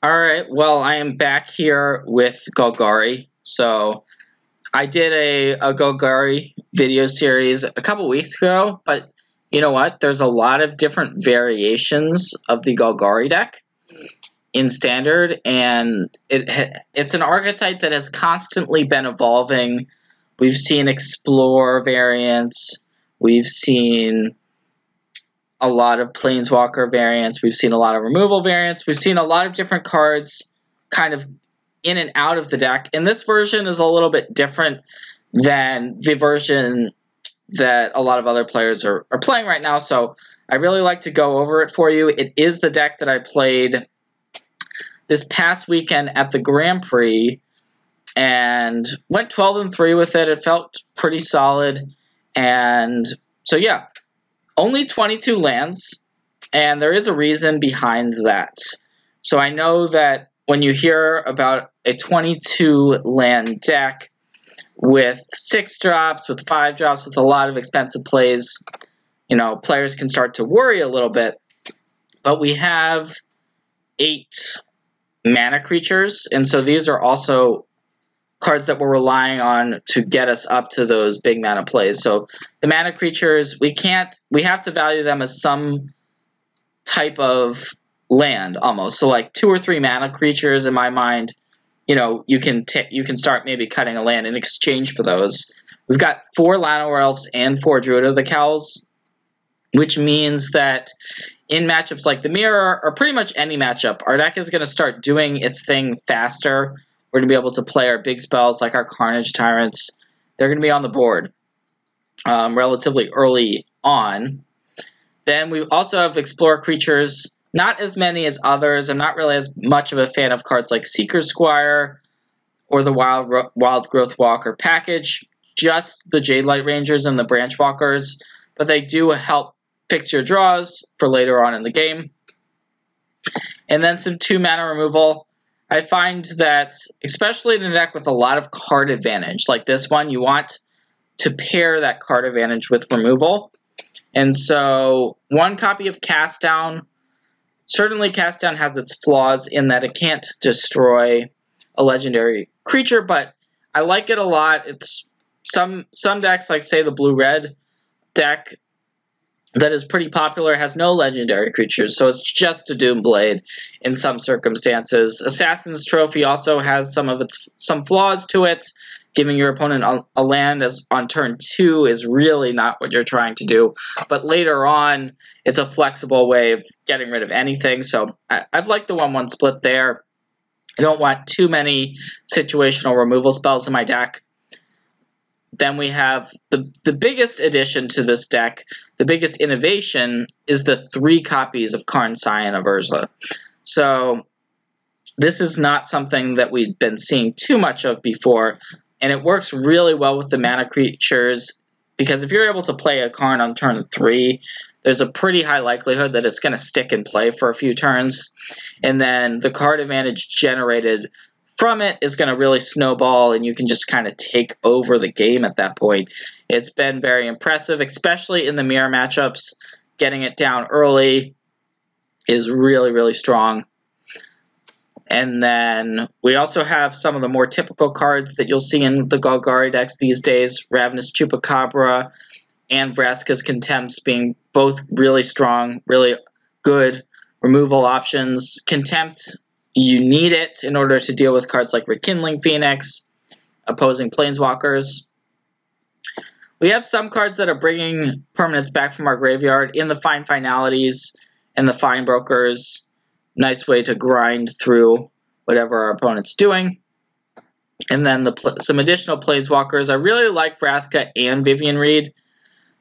Alright, well, I am back here with Golgari. So, I did a Golgari video series a couple weeks ago, but you know what? There's a lot of different variations of the Golgari deck in Standard, and it's an archetype that has constantly been evolving. We've seen Explore variants, we've seen a lot of Planeswalker variants, we've seen a lot of removal variants, we've seen a lot of different cards kind of in and out of the deck. And this version is a little bit different than the version that a lot of other players are playing right now, so I really like to go over it for you. It is the deck that I played this past weekend at the Grand Prix, and went 12-3 with it. It felt pretty solid, and so yeah, only 22 lands, and there is a reason behind that. So I know that when you hear about a 22 land deck with 6 drops, with 5 drops, with a lot of expensive plays, you know, players can start to worry a little bit. But we have 8 mana creatures, and so these are also cards that we're relying on to get us up to those big mana plays. So the mana creatures, we have to value them as some type of land almost. So like 2 or 3 mana creatures in my mind, you know, you can start maybe cutting a land in exchange for those. We've got 4 Llanowar Elves and 4 Druid of the Cowls, which means that in matchups like the Mirror, or pretty much any matchup, our deck is going to start doing its thing faster. We're going to be able to play our big spells like our Carnage Tyrants. They're going to be on the board relatively early on. Then we also have Explore creatures, not as many as others. I'm not really as much of a fan of cards like Seeker Squire or the Wild Growth Walker package, just the Jadelight Rangers and the Branchwalkers, but they do help fix your draws for later on in the game. And then some 2 mana removal. I find that, especially in a deck with a lot of card advantage, like this one, you want to pair that card advantage with removal. And so 1 copy of Cast Down. Certainly Cast Down has its flaws in that it can't destroy a legendary creature, but I like it a lot. It's some decks, like say the blue-red deck, that is pretty popular, has no legendary creatures, so it's just a Doomblade in some circumstances. Assassin's Trophy also has some flaws to it. Giving your opponent a land as on turn 2 is really not what you're trying to do. But later on, it's a flexible way of getting rid of anything. So I've liked the 1/1 split there. I don't want too many situational removal spells in my deck. Then we have the biggest addition to this deck, the biggest innovation, is the 3 copies of Karn, Scion of Urza. So this is not something that we've been seeing too much of before, and it works really well with the mana creatures, because if you're able to play a Karn on turn 3, there's a pretty high likelihood that it's going to stick and play for a few turns, and then the card advantage generated from it is going to really snowball, and you can just kind of take over the game at that point. It's been very impressive, especially in the mirror matchups. Getting it down early is really, really strong. And then we also have some of the more typical cards that you'll see in the Golgari decks these days. Ravenous Chupacabra and Vraska's Contempts being both really strong, really good removal options. Contempt, you need it in order to deal with cards like Rekindling Phoenix, opposing Planeswalkers. We have some cards that are bringing permanents back from our graveyard in the Fine Finalities and the Fine Brokers. Nice way to grind through whatever our opponent's doing. And then some additional Planeswalkers. I really like Vraska and Vivian Reed.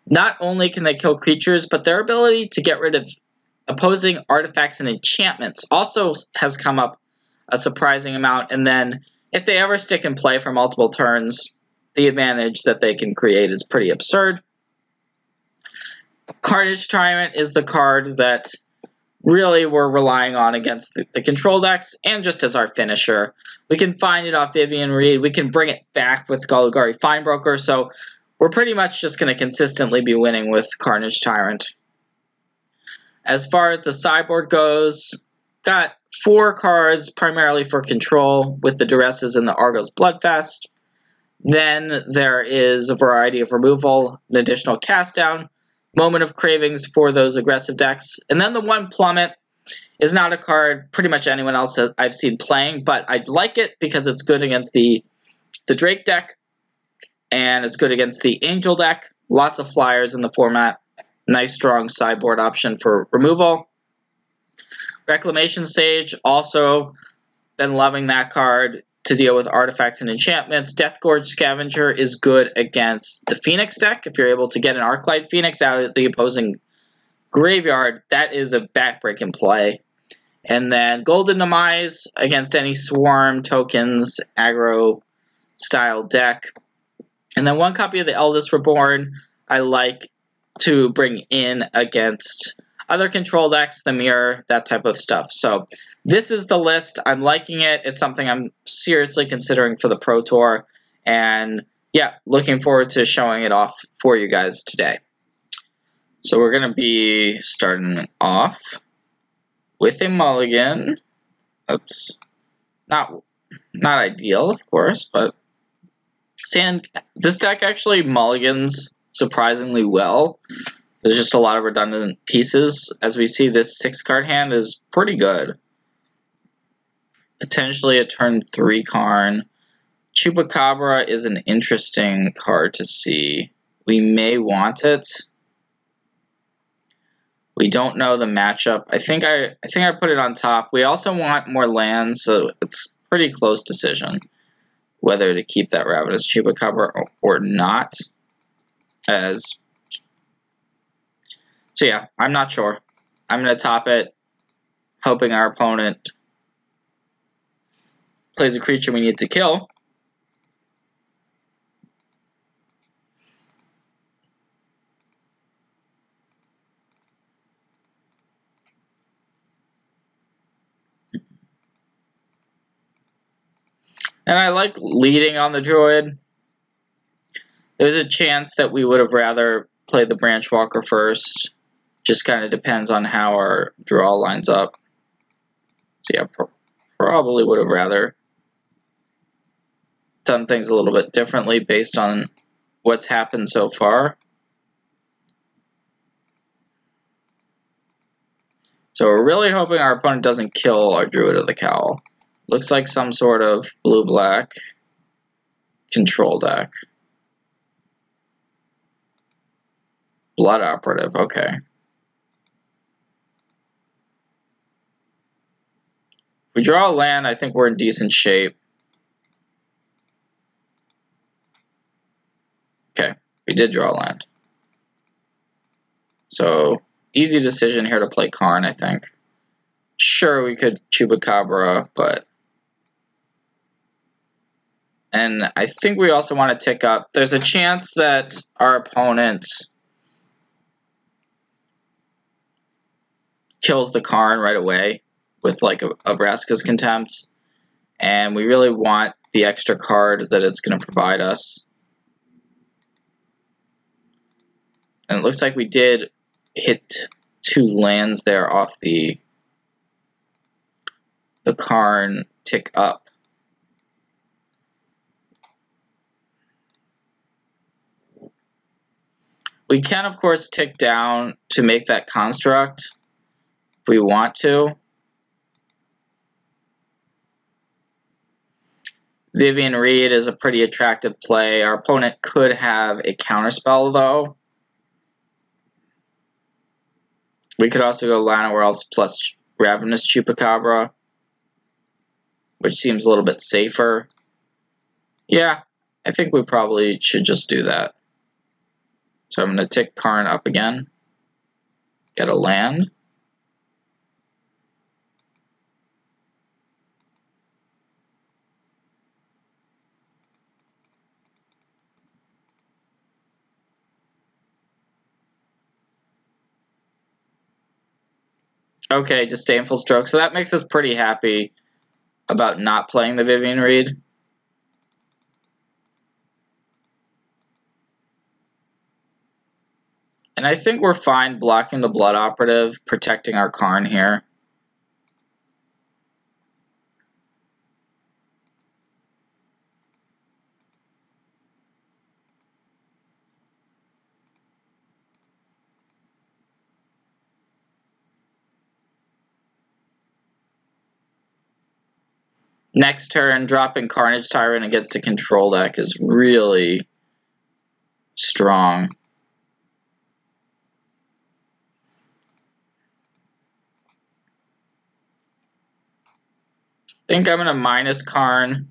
Not only can they kill creatures, but their ability to get rid of opposing artifacts and enchantments also has come up a surprising amount. And then if they ever stick and play for multiple turns, the advantage that they can create is pretty absurd. Carnage Tyrant is the card that really we're relying on against the control decks, and just as our finisher. We can find it off Vivian Reed. We can bring it back with Golgari Finebroker, so we're pretty much just going to consistently be winning with Carnage Tyrant. As far as the sideboard goes, got 4 cards primarily for control with the Duresses and the Argos Bloodfest. Then there is a variety of removal, an additional cast down, Moment of Cravings for those aggressive decks. And then the 1 Plummet is not a card pretty much anyone else that I've seen playing, but I like it because it's good against the Drake deck, and it's good against the Angel deck. Lots of flyers in the format. Nice strong sideboard option for removal. Reclamation Sage, also been loving that card to deal with artifacts and enchantments. Deathgorge Scavenger is good against the Phoenix deck. If you're able to get an Arclight Phoenix out of the opposing graveyard, that is a backbreaking play. And then Golden Demise against any Swarm, Tokens, Aggro style deck. And then 1 copy of the Eldest Reborn I like to bring in against other control decks, the Mirror, that type of stuff. So this is the list. I'm liking it. It's something I'm seriously considering for the Pro Tour. And yeah, looking forward to showing it off for you guys today. So we're going to be starting off with a mulligan. That's not ideal, of course, but this deck actually mulligans surprisingly well. There's just a lot of redundant pieces. As we see, this 6-card hand is pretty good. Potentially a turn 3 Karn. Chupacabra is an interesting card to see. We may want it. We don't know the matchup. I think I put it on top. We also want more lands, so it's a pretty close decision whether to keep that Ravenous Chupacabra or not. So yeah, I'm not sure. I'm going to top it, hoping our opponent plays a creature we need to kill. And I like leading on the Druid. There's a chance that we would have rather played the Branchwalker first. Just kind of depends on how our draw lines up. So yeah, probably would have rather done things a little bit differently based on what's happened so far. So we're really hoping our opponent doesn't kill our Druid of the Cowl. Looks like some sort of blue-black control deck. Blood Operative, okay. If we draw a land, I think we're in decent shape. Okay, we did draw a land. So, easy decision here to play Karn, I think. Sure, we could Chupacabra, but... And I think we also want to tick up. There's a chance that our opponent kills the Karn right away with like a Vraska's Contempt. And we really want the extra card that it's going to provide us. And it looks like we did hit 2 lands there off the Karn tick up. We can, of course, tick down to make that construct if we want to. Vivian Reed is a pretty attractive play. Our opponent could have a counterspell, though. We could also go Llanowar Elves plus Ravenous Chupacabra, which seems a little bit safer. Yeah, I think we probably should just do that. So I'm going to tick Karn up again. Get a land. Okay, Disdainful Stroke. So that makes us pretty happy about not playing the Vivian Reed. And I think we're fine blocking the Blood Operative, protecting our Karn here. Next turn, dropping Carnage Tyrant against a control deck is really strong. I think I'm going to minus Karn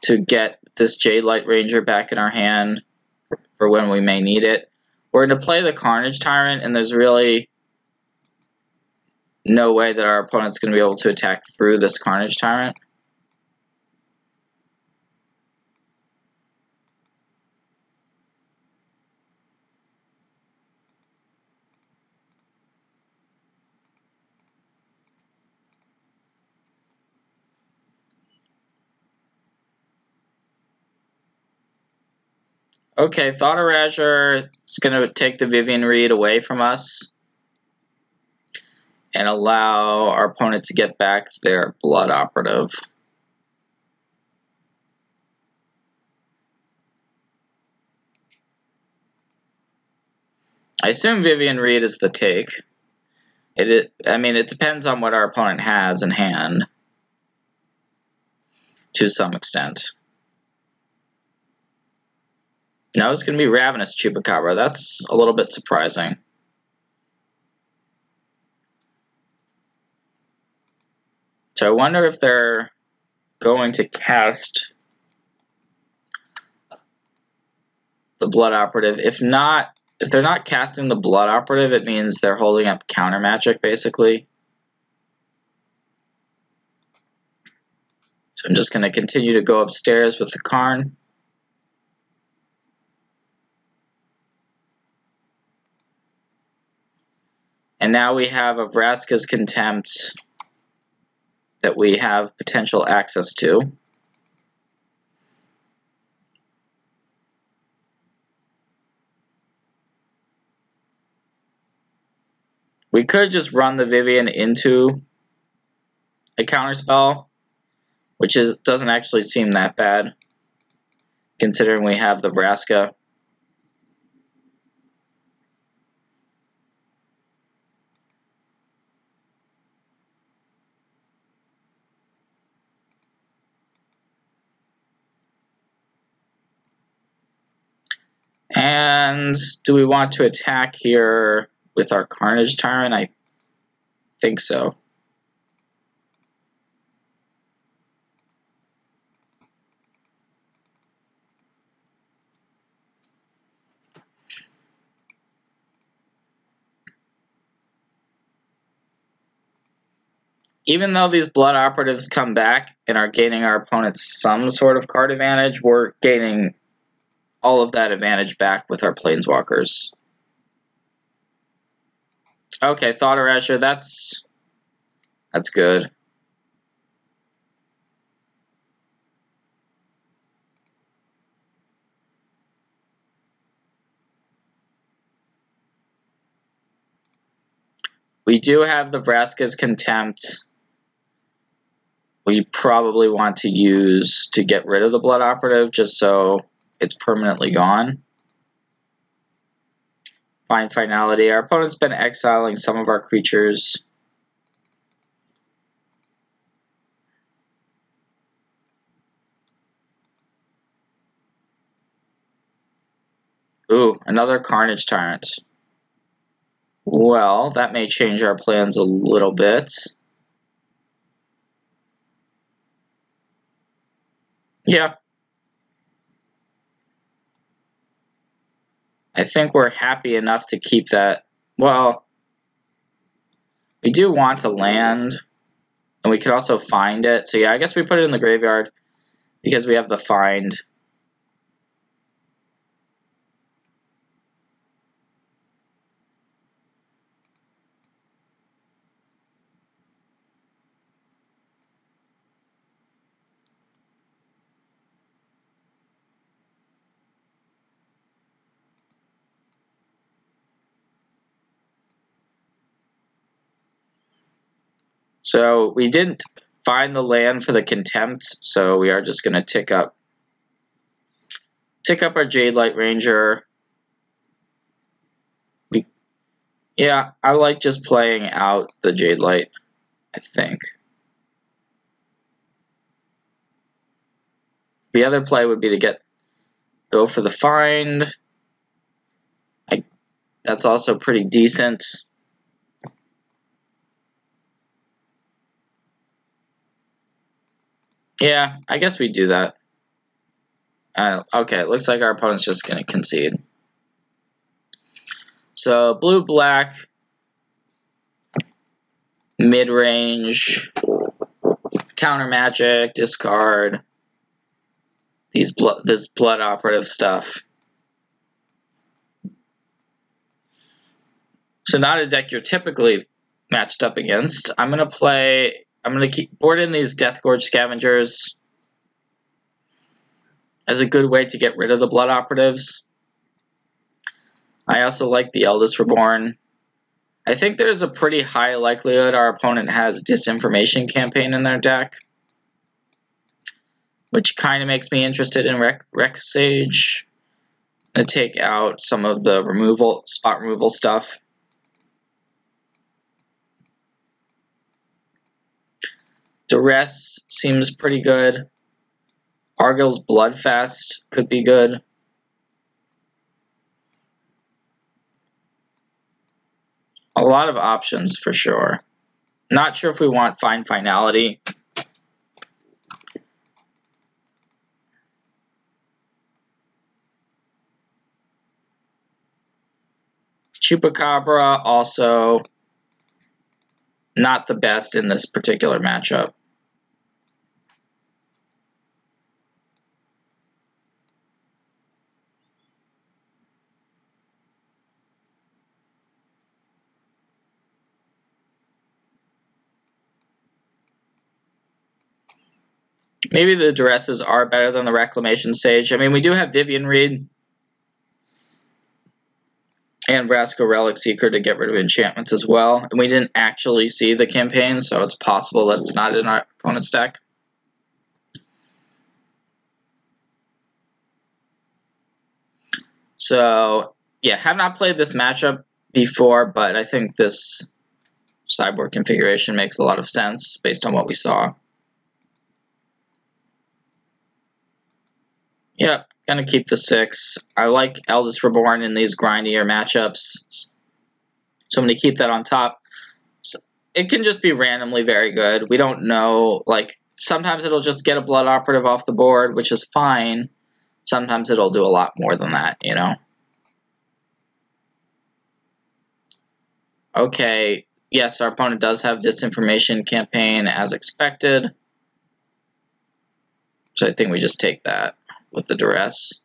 to get this Jadelight Ranger back in our hand for when we may need it. We're going to play the Carnage Tyrant, and there's really no way that our opponent's going to be able to attack through this Carnage Tyrant. Okay, Thought Erasure is going to take the Vivian Reed away from us and allow our opponent to get back their Blood Operative. I assume Vivian Reed is the take. I mean, it depends on what our opponent has in hand, to some extent. No, it's going to be Ravenous Chupacabra. That's a little bit surprising. So I wonder if they're going to cast the Blood Operative. If they're not casting the Blood Operative, it means they're holding up counter magic, basically. So I'm just going to continue to go upstairs with the Karn. And now we have a Vraska's Contempt that we have potential access to. We could just run the Vivian into a counterspell, which doesn't actually seem that bad, considering we have the Vraska. And do we want to attack here with our Carnage Tyrant? I think so. Even though these Blood Operatives come back and are gaining our opponents some sort of card advantage, we're gaining all of that advantage back with our Planeswalkers. Okay, Thought Erasure, that's good. We do have the Vraska's Contempt. We probably want to use to get rid of the Blood Operative just so it's permanently gone. Find Finality. Our opponent's been exiling some of our creatures. Ooh, another Carnage Tyrant. Well, that may change our plans a little bit. Yeah. I think we're happy enough to keep that. Well, we do want to land, and we could also find it. So yeah, I guess we put it in the graveyard because we have the find. So we didn't find the land for the Contempt, so we are just going to tick up our Jadelight Ranger. Yeah, I like just playing out the Jadelight, I think. The other play would be to go for the find. That's also pretty decent. Yeah, I guess we do that. Okay, it looks like our opponent's just going to concede. So, blue-black, mid-range, counter magic, discard, this blood operative stuff. So not a deck you're typically matched up against. I'm going to keep board in these Deathgorge Scavengers as a good way to get rid of the blood operatives. I also like the Eldest Reborn. I think there's a pretty high likelihood our opponent has Disinformation Campaign in their deck, which kind of makes me interested in Rex Sage. I'm going to take out some of the spot removal stuff. Duress seems pretty good. Argyl's Bloodfast could be good. A lot of options for sure. Not sure if we want Find Finality. Chupacabra also not the best in this particular matchup. Maybe the Duresses are better than the Reclamation Sage. I mean, we do have Vivian Reed and Vraska Relic Seeker to get rid of enchantments as well. And we didn't actually see the campaign, so it's possible that it's not in our opponent's deck. So, yeah, have not played this matchup before, but I think this sideboard configuration makes a lot of sense based on what we saw. Yep, gonna keep the 6. I like Eldest Reborn in these grindier matchups, so I'm gonna keep that on top. It can just be randomly very good. We don't know, like, sometimes it'll just get a blood operative off the board, which is fine. Sometimes it'll do a lot more than that, you know? Okay, yes, our opponent does have Disinformation Campaign as expected. So I think we just take that with the Duress.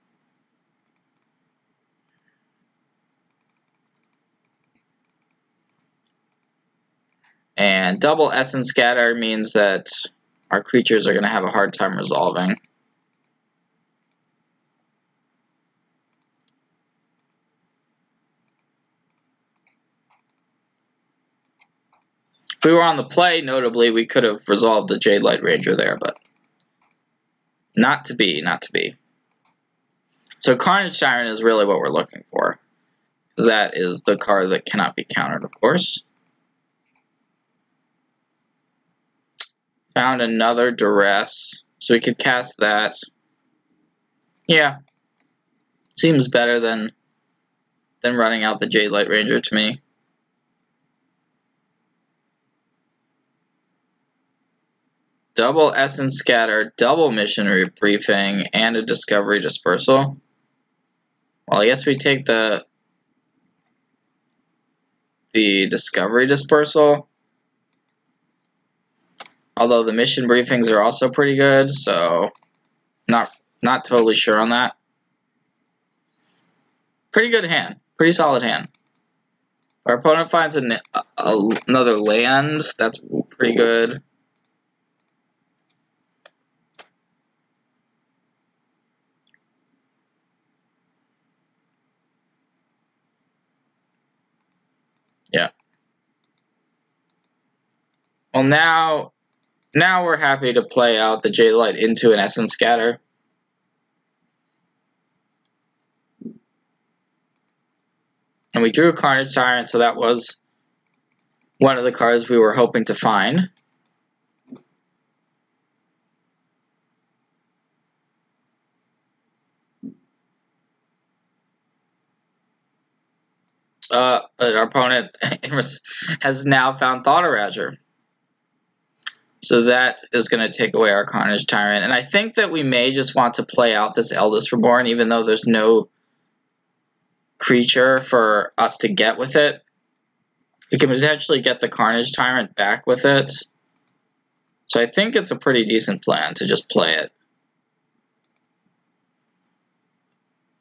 And double Essence Scatter means that our creatures are going to have a hard time resolving. If we were on the play, notably, we could have resolved the Jadelight Ranger there, but not to be, not to be. So Carnage Tyrant is really what we're looking for, because that is the card that cannot be countered, of course. Found another Duress, so we could cast that. Yeah, seems better than running out the Jadelight Ranger to me. Double Essence Scatter, double Mission Rebriefing, and a Discovery Dispersal. Well, I guess we take the Discovery Dispersal. Although the Mission Briefings are also pretty good, so not totally sure on that. Pretty good hand. Pretty solid hand. Our opponent finds another land. That's pretty good. Yeah. Well, now we're happy to play out the Jadelight into an Essence Scatter. And we drew a Carnage Tyrant, so that was one of the cards we were hoping to find. Our opponent has now found Thought Eraser. So that is going to take away our Carnage Tyrant. And I think that we may just want to play out this Eldest Reborn, even though there's no creature for us to get with it. We can potentially get the Carnage Tyrant back with it. So I think it's a pretty decent plan to just play it.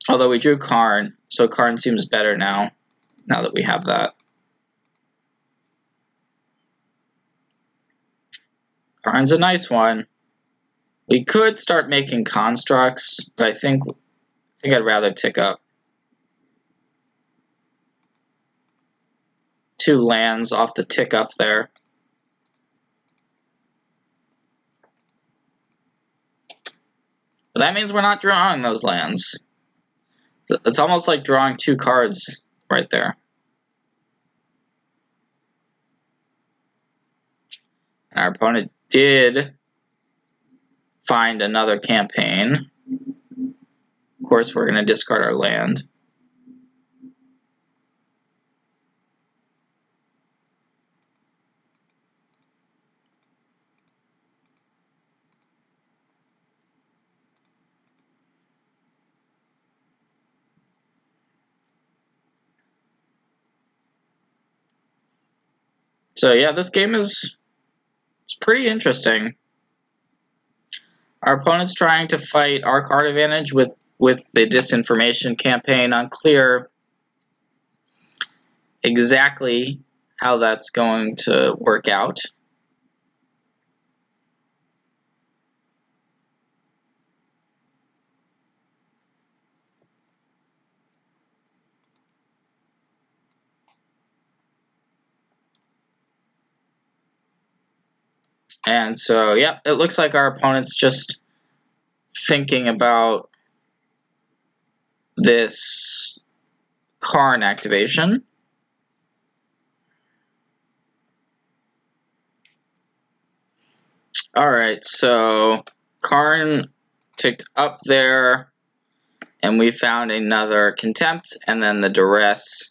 Although we drew Karn, so Karn seems better now that we have that. Karn's a nice one. We could start making constructs, but I think I'd rather tick up 2 lands off the tick up there. But that means we're not drawing those lands. It's almost like drawing 2 cards right there. Our opponent did find another campaign. Of course, we're going to discard our land. So yeah, this game it's pretty interesting. Our opponent's trying to fight our card advantage with the disinformation campaign. Unclear exactly how that's going to work out. And so, yeah, it looks like our opponent's just thinking about this Karn activation. Alright, so Karn ticked up there, and we found another Contempt, and then the Duress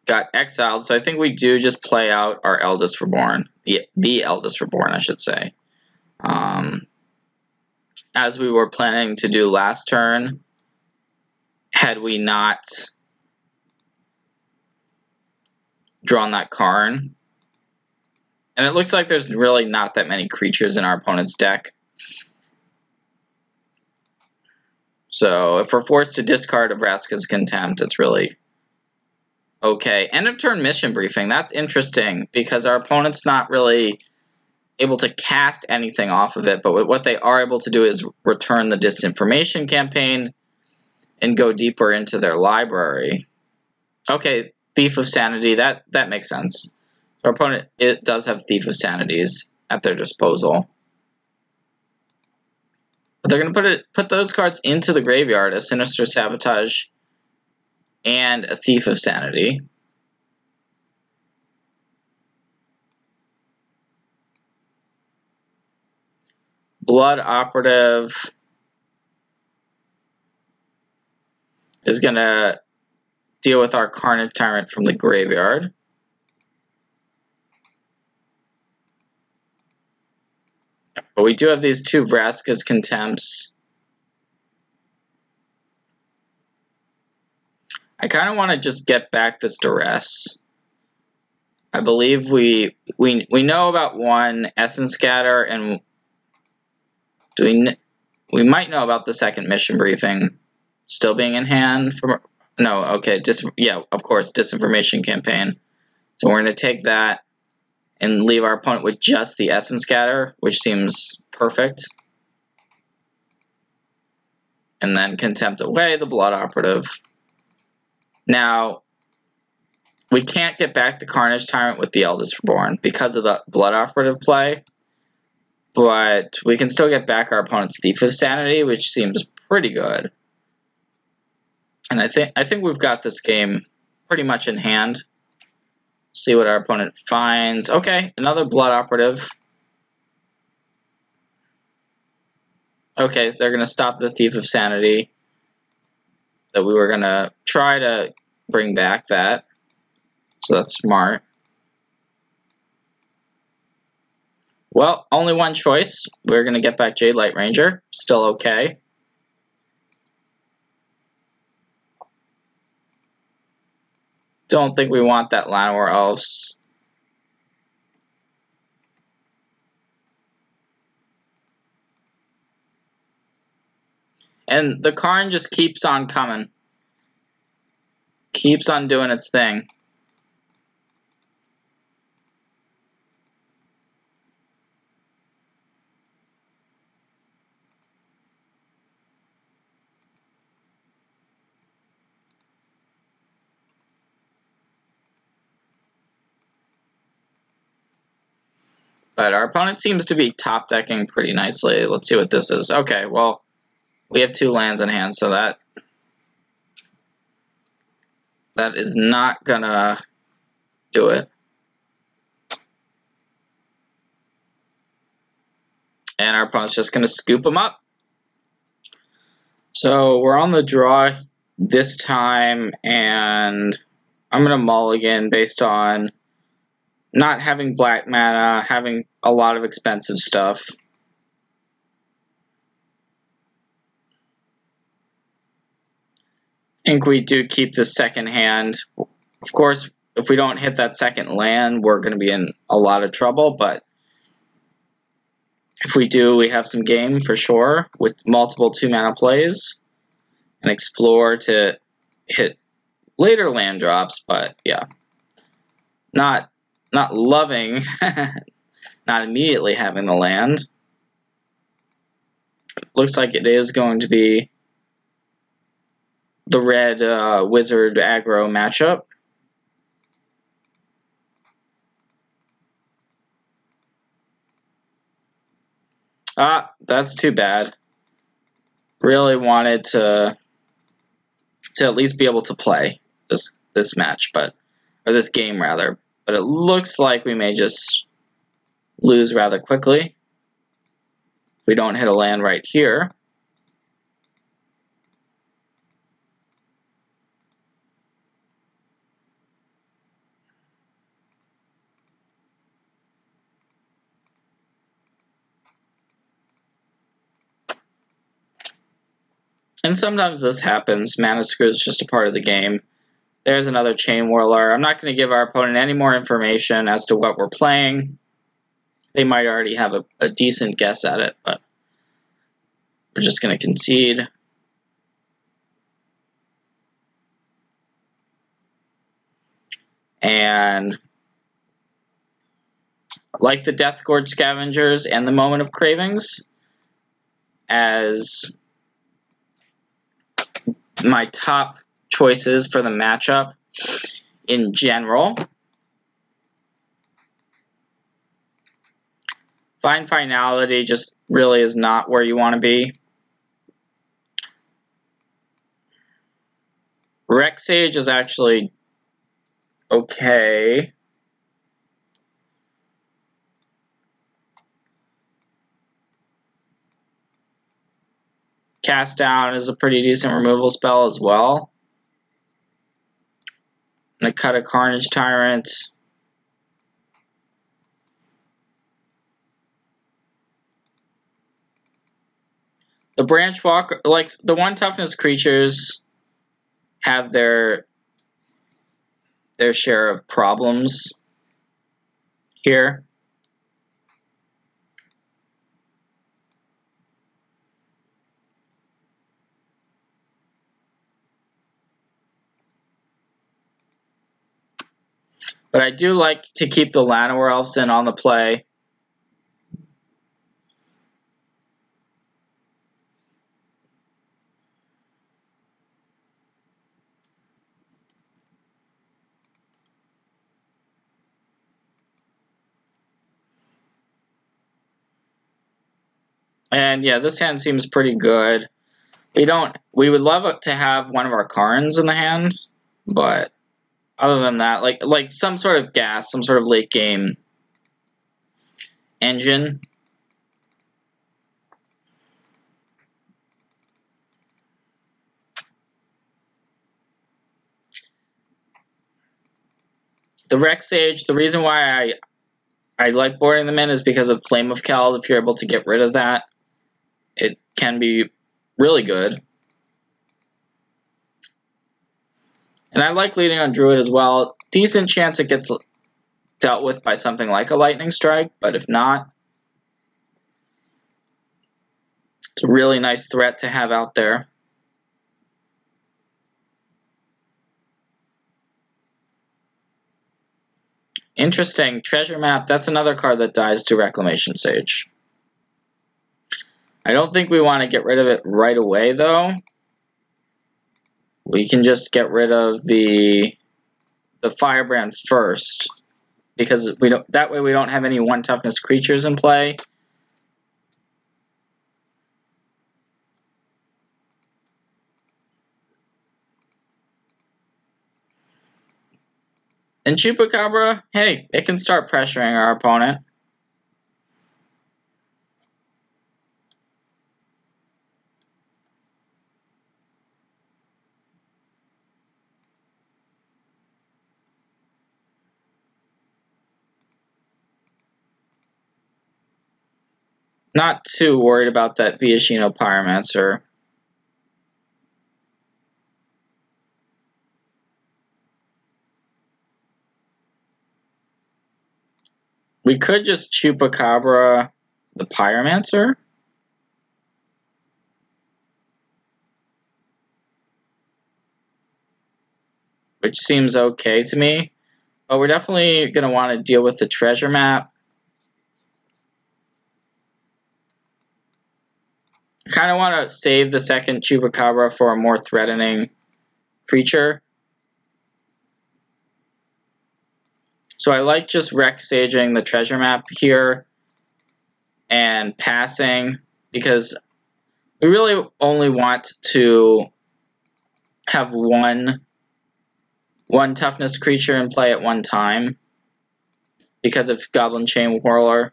got exiled. So I think we do just play out our Eldest Reborn. The Eldest Reborn, I should say. As we were planning to do last turn, had we not drawn that Karn. And it looks like there's really not that many creatures in our opponent's deck. So if we're forced to discard a Vraska's Contempt, it's really okay. End of turn mission briefing. That's interesting because our opponent's not really able to cast anything off of it, but what they are able to do is return the disinformation campaign and go deeper into their library. Okay, Thief of Sanity, that makes sense. Our opponent does have Thief of Sanities at their disposal. But they're going to put those cards into the graveyard, a Sinister Sabotage and a Thief of Sanity. Blood Operative is going to deal with our Carnage Tyrant from the graveyard. But we do have these 2 Vraska's Contempts. I kind of want to just get back this Duress. I believe we know about 1 Essence Scatter, and we might know about the second mission briefing still being in hand. No, okay, yeah, of course, Disinformation Campaign. So we're going to take that and leave our opponent with just the Essence Scatter, which seems perfect. And then Contempt away the Blood Operative. Now, we can't get back the Carnage Tyrant with the Eldest Reborn because of the Blood Operative play. But we can still get back our opponent's Thief of Sanity, which seems pretty good. And I think we've got this game pretty much in hand. See what our opponent finds. Okay, another Blood Operative. Okay, they're going to stop the Thief of Sanity that we were going to try to bring back that. So that's smart. Well, only one choice. We're going to get back Jadelight Ranger. Still okay. Don't think we want that Llanowar Elves. And the Karn just keeps on coming. Keeps on doing its thing. But our opponent seems to be top decking pretty nicely. Let's see what this is. Okay, well, we have 2 lands in hand, so that is not gonna do it. And our opponent's just gonna scoop them up. So we're on the draw this time, and I'm gonna mulligan based on not having black mana, having a lot of expensive stuff. I think we do keep the second hand. Of course, if we don't hit that second land, we're going to be in a lot of trouble, but if we do, we have some game for sure with multiple 2-mana plays and explore to hit later land drops, but yeah. Not loving, not immediately having the land. Looks like it is going to be the red wizard aggro matchup. That's too bad. Really wanted to at least be able to play this match, or this game rather. But it looks like we may just lose rather quickly if we don't hit a land right here. And sometimes this happens. Mana Screw is just a part of the game. There's another Chain Whirler. I'm not going to give our opponent any more information as to what we're playing. They might already have a decent guess at it, but we're just going to concede. And like the Deathgorge Scavengers and the Moment of Cravings as my top choices for the matchup in general. Find Finality just really is not where you want to be. Rec Sage is actually okay. Cast Down is a pretty decent removal spell as well. And I cut a Carnage Tyrant. The Branchwalker, like the 1 toughness creatures, have their share of problems here. But I do like to keep the Llanowar Elves in on the play. And yeah, this hand seems pretty good. We would love to have one of our Karns in the hand, but other than that, like some sort of gas, some sort of late game engine. The Rex Sage, the reason why I like boarding them in is because of Flame of Cowl. If you're able to get rid of that, it can be really good. And I like leading on Druid as well. Decent chance it gets dealt with by something like a Lightning Strike, but if not, it's a really nice threat to have out there. Interesting. Treasure Map, that's another card that dies to Reclamation Sage. I don't think we want to get rid of it right away, though. We can just get rid of the Firebrand first, because that way we don't have any 1 toughness creatures in play. And Chupacabra, hey, it can start pressuring our opponent. Not too worried about that Viashino Pyromancer. We could just Chupacabra the Pyromancer. Which seems okay to me. But we're definitely going to want to deal with the Treasure Map. I kind of want to save the second Chupacabra for a more threatening creature. So I like just Rex Saging the Treasure Map here and passing, because we really only want to have one toughness creature in play at one time because of Goblin Chain Whirler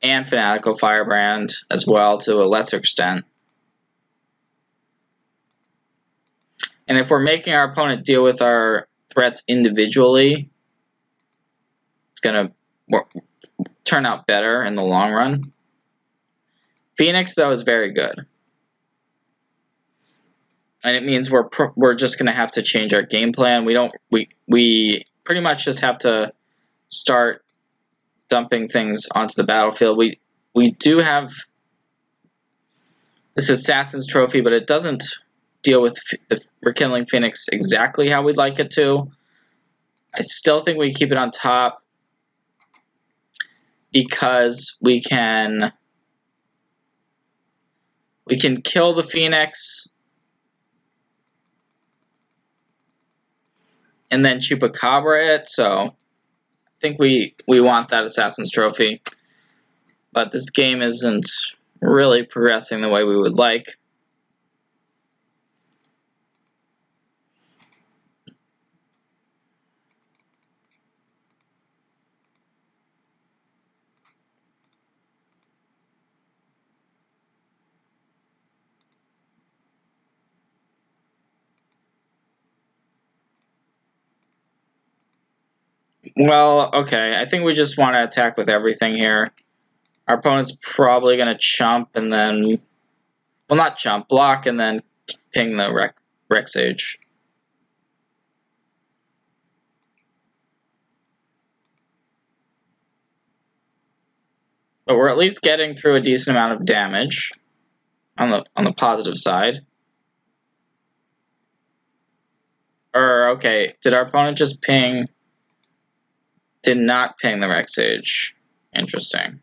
and Fanatical Firebrand as well to a lesser extent. And if we're making our opponent deal with our threats individually, it's going to turn out better in the long run. Phoenix, though, is very good. And it means we're just going to have to change our game plan. We pretty much just have to start dumping things onto the battlefield. We do have this Assassin's Trophy, but it doesn't deal with the Rekindling Phoenix exactly how we'd like it to. I still think we keep it on top because we can kill the Phoenix and then Chupacabra it, so I think we want that Assassin's Trophy. But this game isn't really progressing the way we would like. Well, okay, I think we just want to attack with everything here. Our opponent's probably going to chump and then... Well, not chump, block and then ping the Rex Sage. But we're at least getting through a decent amount of damage on the positive side. Okay, did our opponent just ping... Did not ping the Rex Sage. Interesting.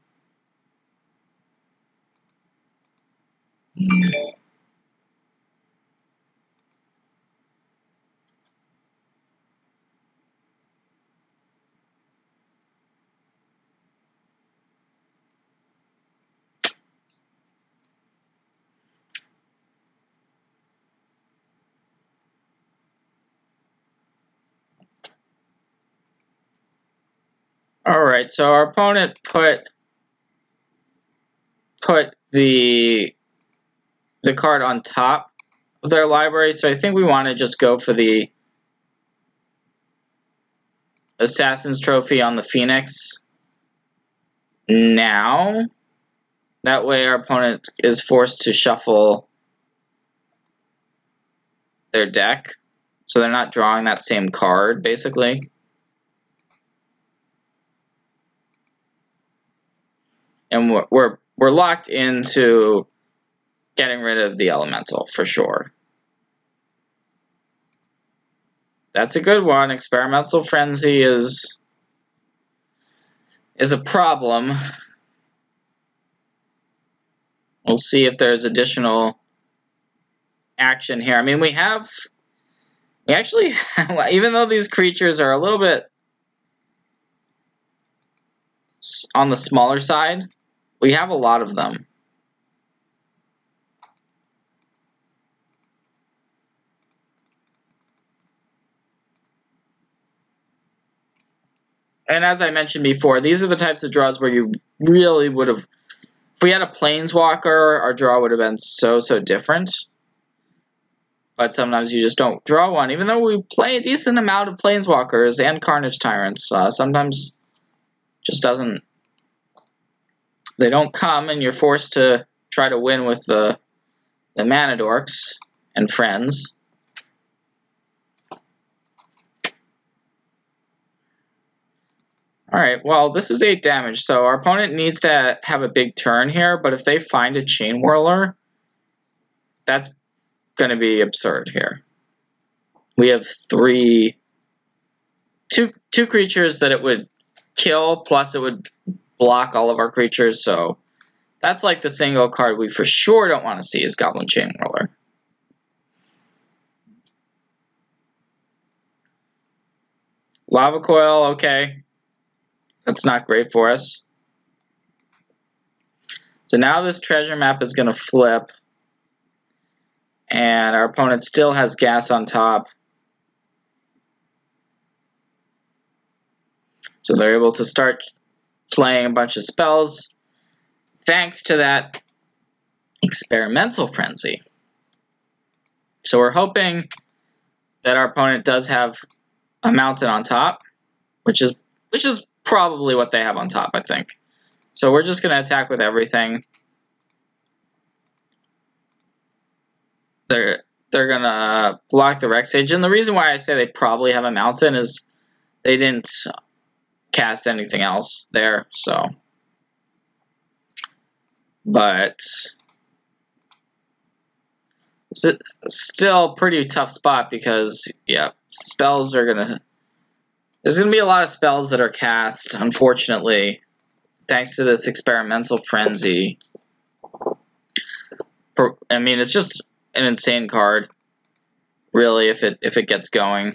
Alright, so our opponent put the card on top of their library, so I think we want to just go for the Assassin's Trophy on the Phoenix now. That way our opponent is forced to shuffle their deck. So they're not drawing that same card, basically. And we're locked into getting rid of the elemental for sure. That's a good one. Experimental Frenzy is a problem. We'll see if there's additional action here. I mean, we actually, even though these creatures are a little bit on the smaller side, we have a lot of them. And as I mentioned before, these are the types of draws where you really would have, if we had a Planeswalker, our draw would have been so different. But sometimes you just don't draw one, even though we play a decent amount of Planeswalkers and Carnage Tyrants. Sometimes just doesn't, they don't come, and you're forced to try to win with the Mana Dorks and friends. Alright, well, this is 8 damage, so our opponent needs to have a big turn here, but if they find a Chain Whirler, that's going to be absurd here. We have two creatures that it would kill, plus it would block all of our creatures, so that's like the single card we for sure don't want to see is Goblin Chain Whirler. Lava Coil, okay. That's not great for us. So now this treasure map is going to flip. And our opponent still has gas on top. So they're able to start playing a bunch of spells thanks to that Experimental Frenzy. So we're hoping that our opponent does have a mountain on top, which is probably what they have on top, I think. So we're just going to attack with everything. They're going to block the Rex Sage. And the reason why I say they probably have a mountain is they didn't cast anything else there, so. But it's still a pretty tough spot because, yeah, spells are going to... There's going to be a lot of spells that are cast, unfortunately, thanks to this Experimental Frenzy. I mean, it's just an insane card, really, if it gets going.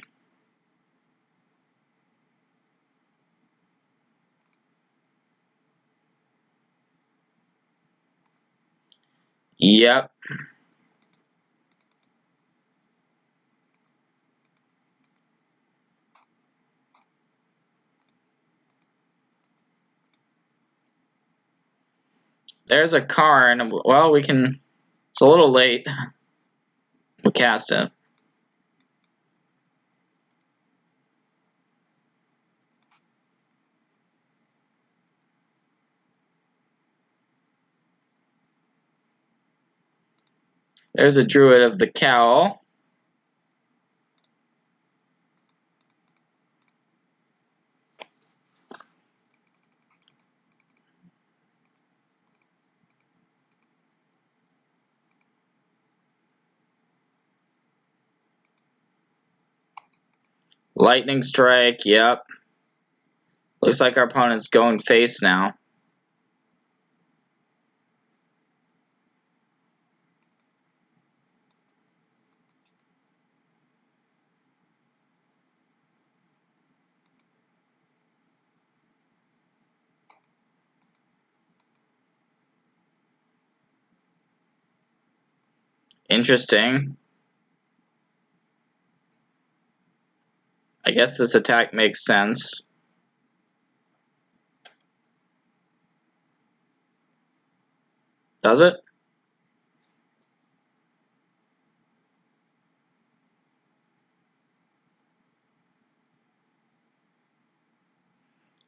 Yep. There's a Karn. Well, we can... It's a little late. We cast it. There's a Druid of the Cowl. Lightning Strike, yep. Looks like our opponent's going face now. Interesting. I guess this attack makes sense. Does it?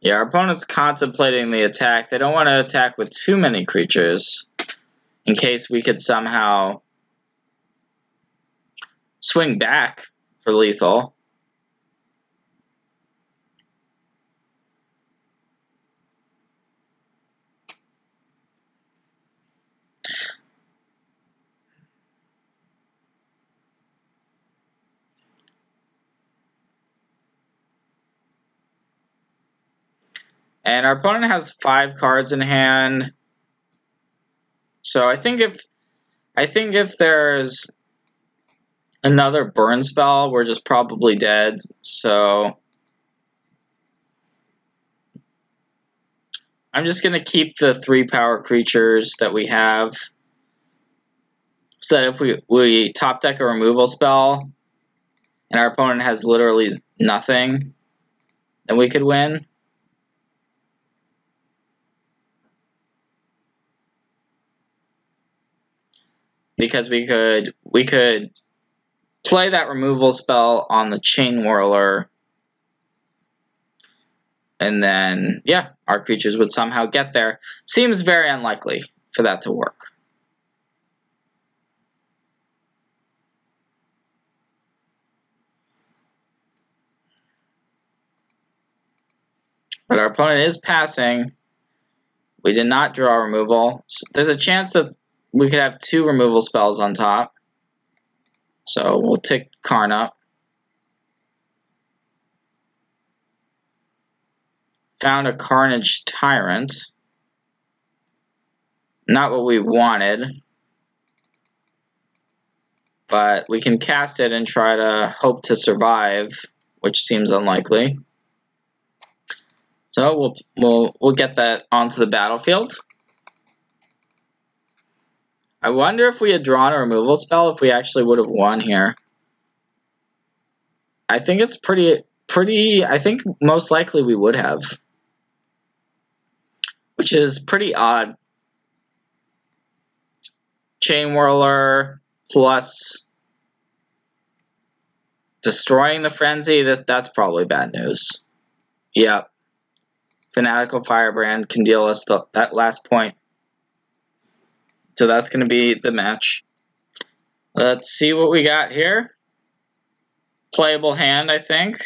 Yeah, our opponent's contemplating the attack. They don't want to attack with too many creatures in case we could somehow swing back for lethal. And our opponent has 5 cards in hand. So I think if there's another burn spell, we're just probably dead. So I'm just gonna keep the 3 power creatures that we have. So that if we top deck a removal spell and our opponent has literally nothing, then we could win. Because we could play that removal spell on the Chain Whirler, and then yeah, our creatures would somehow get there. Seems very unlikely for that to work. But our opponent is passing. We did not draw removal. So there's a chance that we could have 2 removal spells on top. So we'll tick Karn up. Found a Carnage Tyrant. Not what we wanted. But we can cast it and try to hope to survive, which seems unlikely. So we'll get that onto the battlefield. I wonder if we had drawn a removal spell, if we actually would have won here. I think it's pretty. I think most likely we would have, which is pretty odd. Chain Whirler plus destroying the frenzy. That's probably bad news. Yep. Fanatical Firebrand can deal us that last point. So that's going to be the match. Let's see what we got here. Playable hand, I think.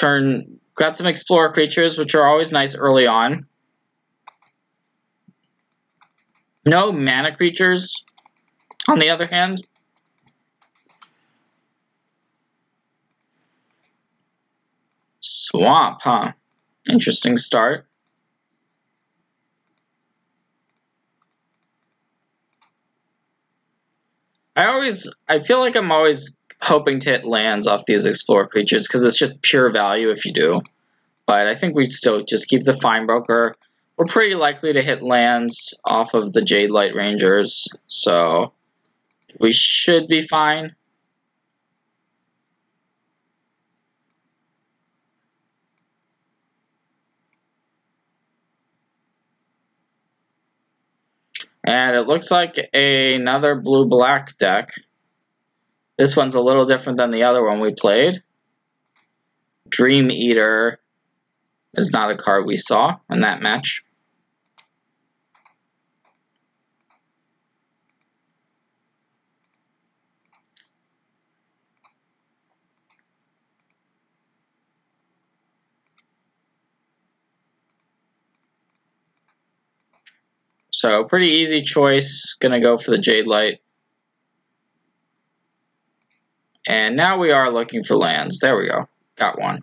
Got some Explorer creatures, which are always nice early on. No mana creatures, on the other hand. Swamp, huh? Interesting start. I feel like I'm always hoping to hit lands off these Explorer creatures because it's just pure value if you do. But I think we still just keep the Finebroker. We're pretty likely to hit lands off of the Jadelight Rangers, so we should be fine. And it looks like another blue-black deck. This one's a little different than the other one we played. Dream Eater is not a card we saw in that match. So pretty easy choice. Gonna go for the Jadelight. And now we are looking for lands. There we go. Got one.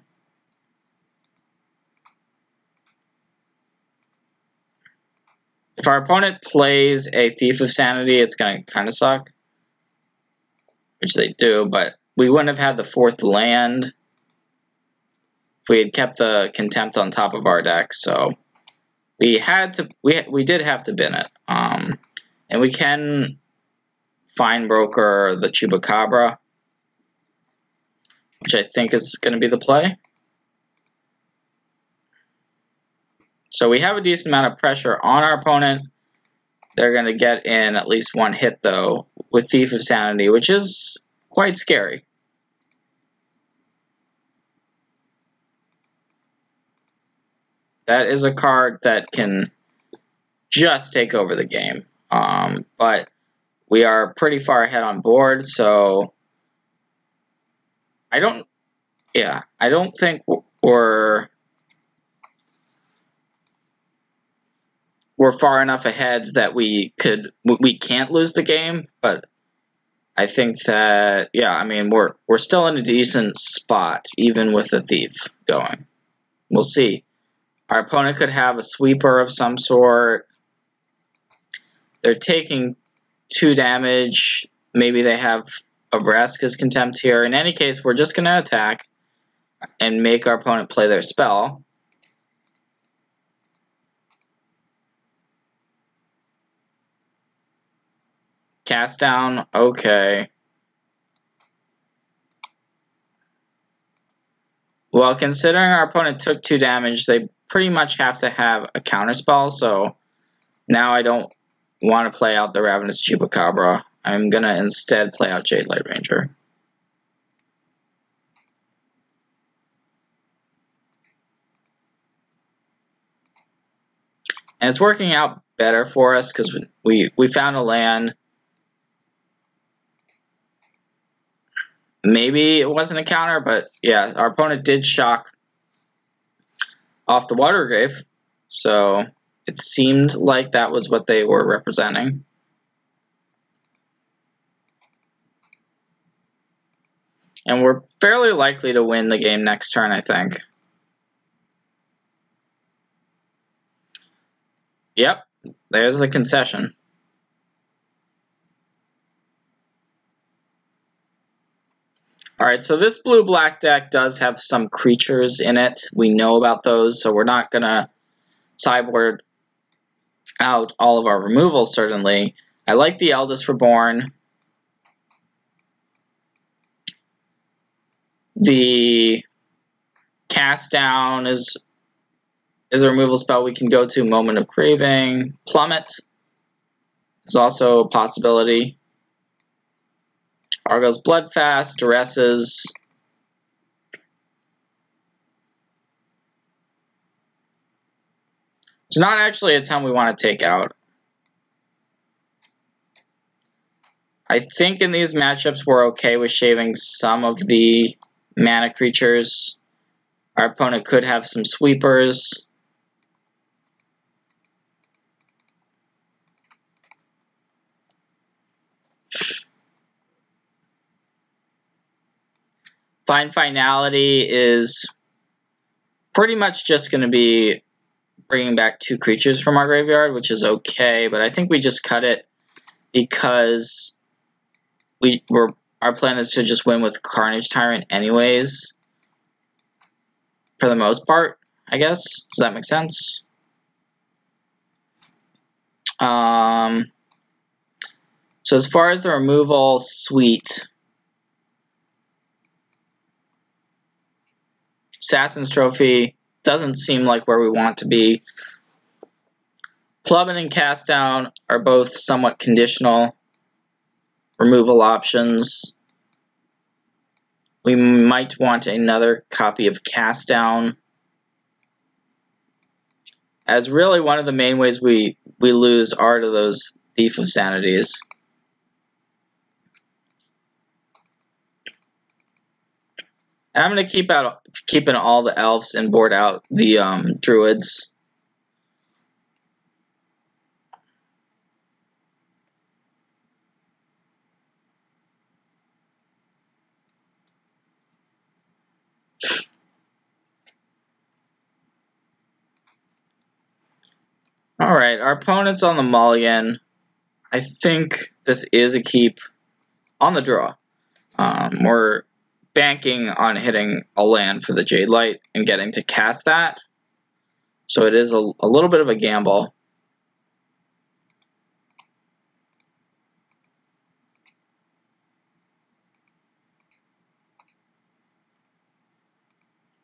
If our opponent plays a Thief of Sanity, it's going to kind of suck. Which they do, but we wouldn't have had the 4th land if we had kept the Contempt on top of our deck. So we had to. We did have to bin it. And we can Finebroker the Chupacabra, which I think is going to be the play. So we have a decent amount of pressure on our opponent. They're going to get in at least 1 hit, though, with Thief of Sanity, which is quite scary. That is a card that can just take over the game. But we are pretty far ahead on board, so I don't think we're far enough ahead that we can't lose the game, but I think that, yeah, I mean, we're still in a decent spot, even with the Thief going. We'll see. Our opponent could have a sweeper of some sort. They're taking 2 damage. Maybe they have a Vraska's Contempt here. In any case, we're just going to attack and make our opponent play their spell. Cast down, okay. Well, considering our opponent took 2 damage, they pretty much have to have a counterspell, so now I don't want to play out the Ravenous Chupacabra. I'm going to instead play out Jadelight Ranger. And it's working out better for us because we found a land. Maybe it wasn't a counter, but yeah, our opponent did shock off the Watergrave, so it seemed like that was what they were representing. And we're fairly likely to win the game next turn, I think. Yep, there's the concession. Alright, so this blue-black deck does have some creatures in it. We know about those, so we're not going to sideboard out all of our removals, certainly. I like the Eldest Reborn. The Cast Down is a removal spell we can go to. Moment of Craving. Plummet is also a possibility. Argo's Bloodfast, Duresses. It's not actually a ton we want to take out. I think in these matchups we're okay with shaving some of the mana creatures. Our opponent could have some sweepers. Find Finality is pretty much just going to be bringing back 2 creatures from our graveyard, which is okay, but I think we just cut it because our plan is to just win with Carnage Tyrant anyways, for the most part, I guess. Does that make sense? So as far as the removal suite, Assassin's Trophy doesn't seem like where we want to be. Plummet and Cast Down are both somewhat conditional removal options. We might want another copy of Cast Down, as really one of the main ways we lose are to those Thief of Sanities. And I'm going to keeping all the elves and board out the druids. Alright, our opponent's on the mulligan. I think this is a keep on the draw. We're banking on hitting a land for the Jadelight and getting to cast that. So it is a little bit of a gamble.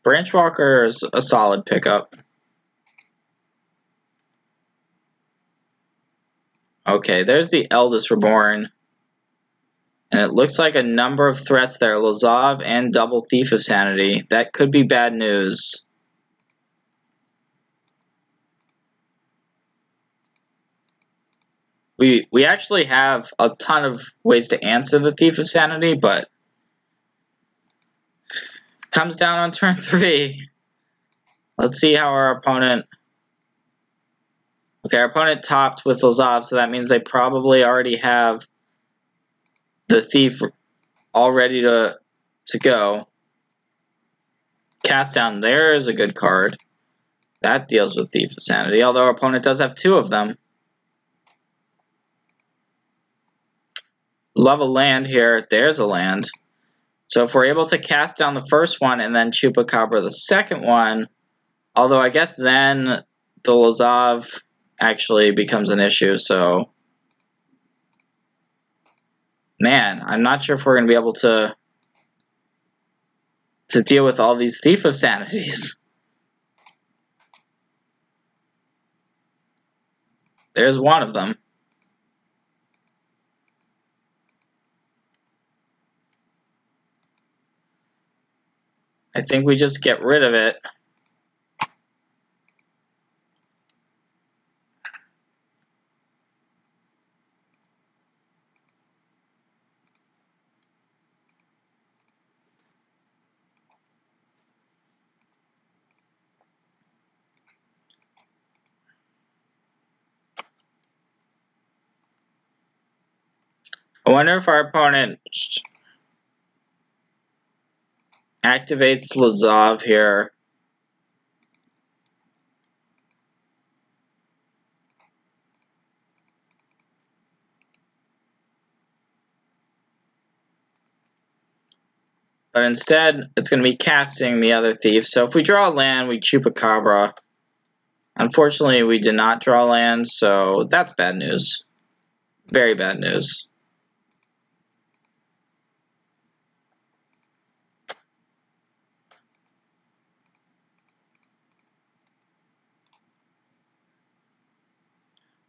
Branchwalker is a solid pickup. Okay, there's the Eldest Reborn. And it looks like a number of threats there. Lazav and double Thief of Sanity. That could be bad news. We actually have a ton of ways to answer the Thief of Sanity, but comes down on turn 3. Let's see how our opponent... Okay, our opponent topped with Lazav, so that means they probably already have the Thief all ready to go. Cast Down there is a good card. That deals with Thief of Sanity, although our opponent does have 2 of them. Love a land here. There's a land. So if we're able to cast down the first one and then Chupacabra the second one, although I guess then the Lazav actually becomes an issue, so... Man, I'm not sure if we're going to be able to deal with all these Thief of Sanities. There's one of them. I think we just get rid of it. I wonder if our opponent activates Lazav here. But instead, it's going to be casting the other thief. So if we draw a land, we Chupacabra. Unfortunately, we did not draw land, so that's bad news. Very bad news.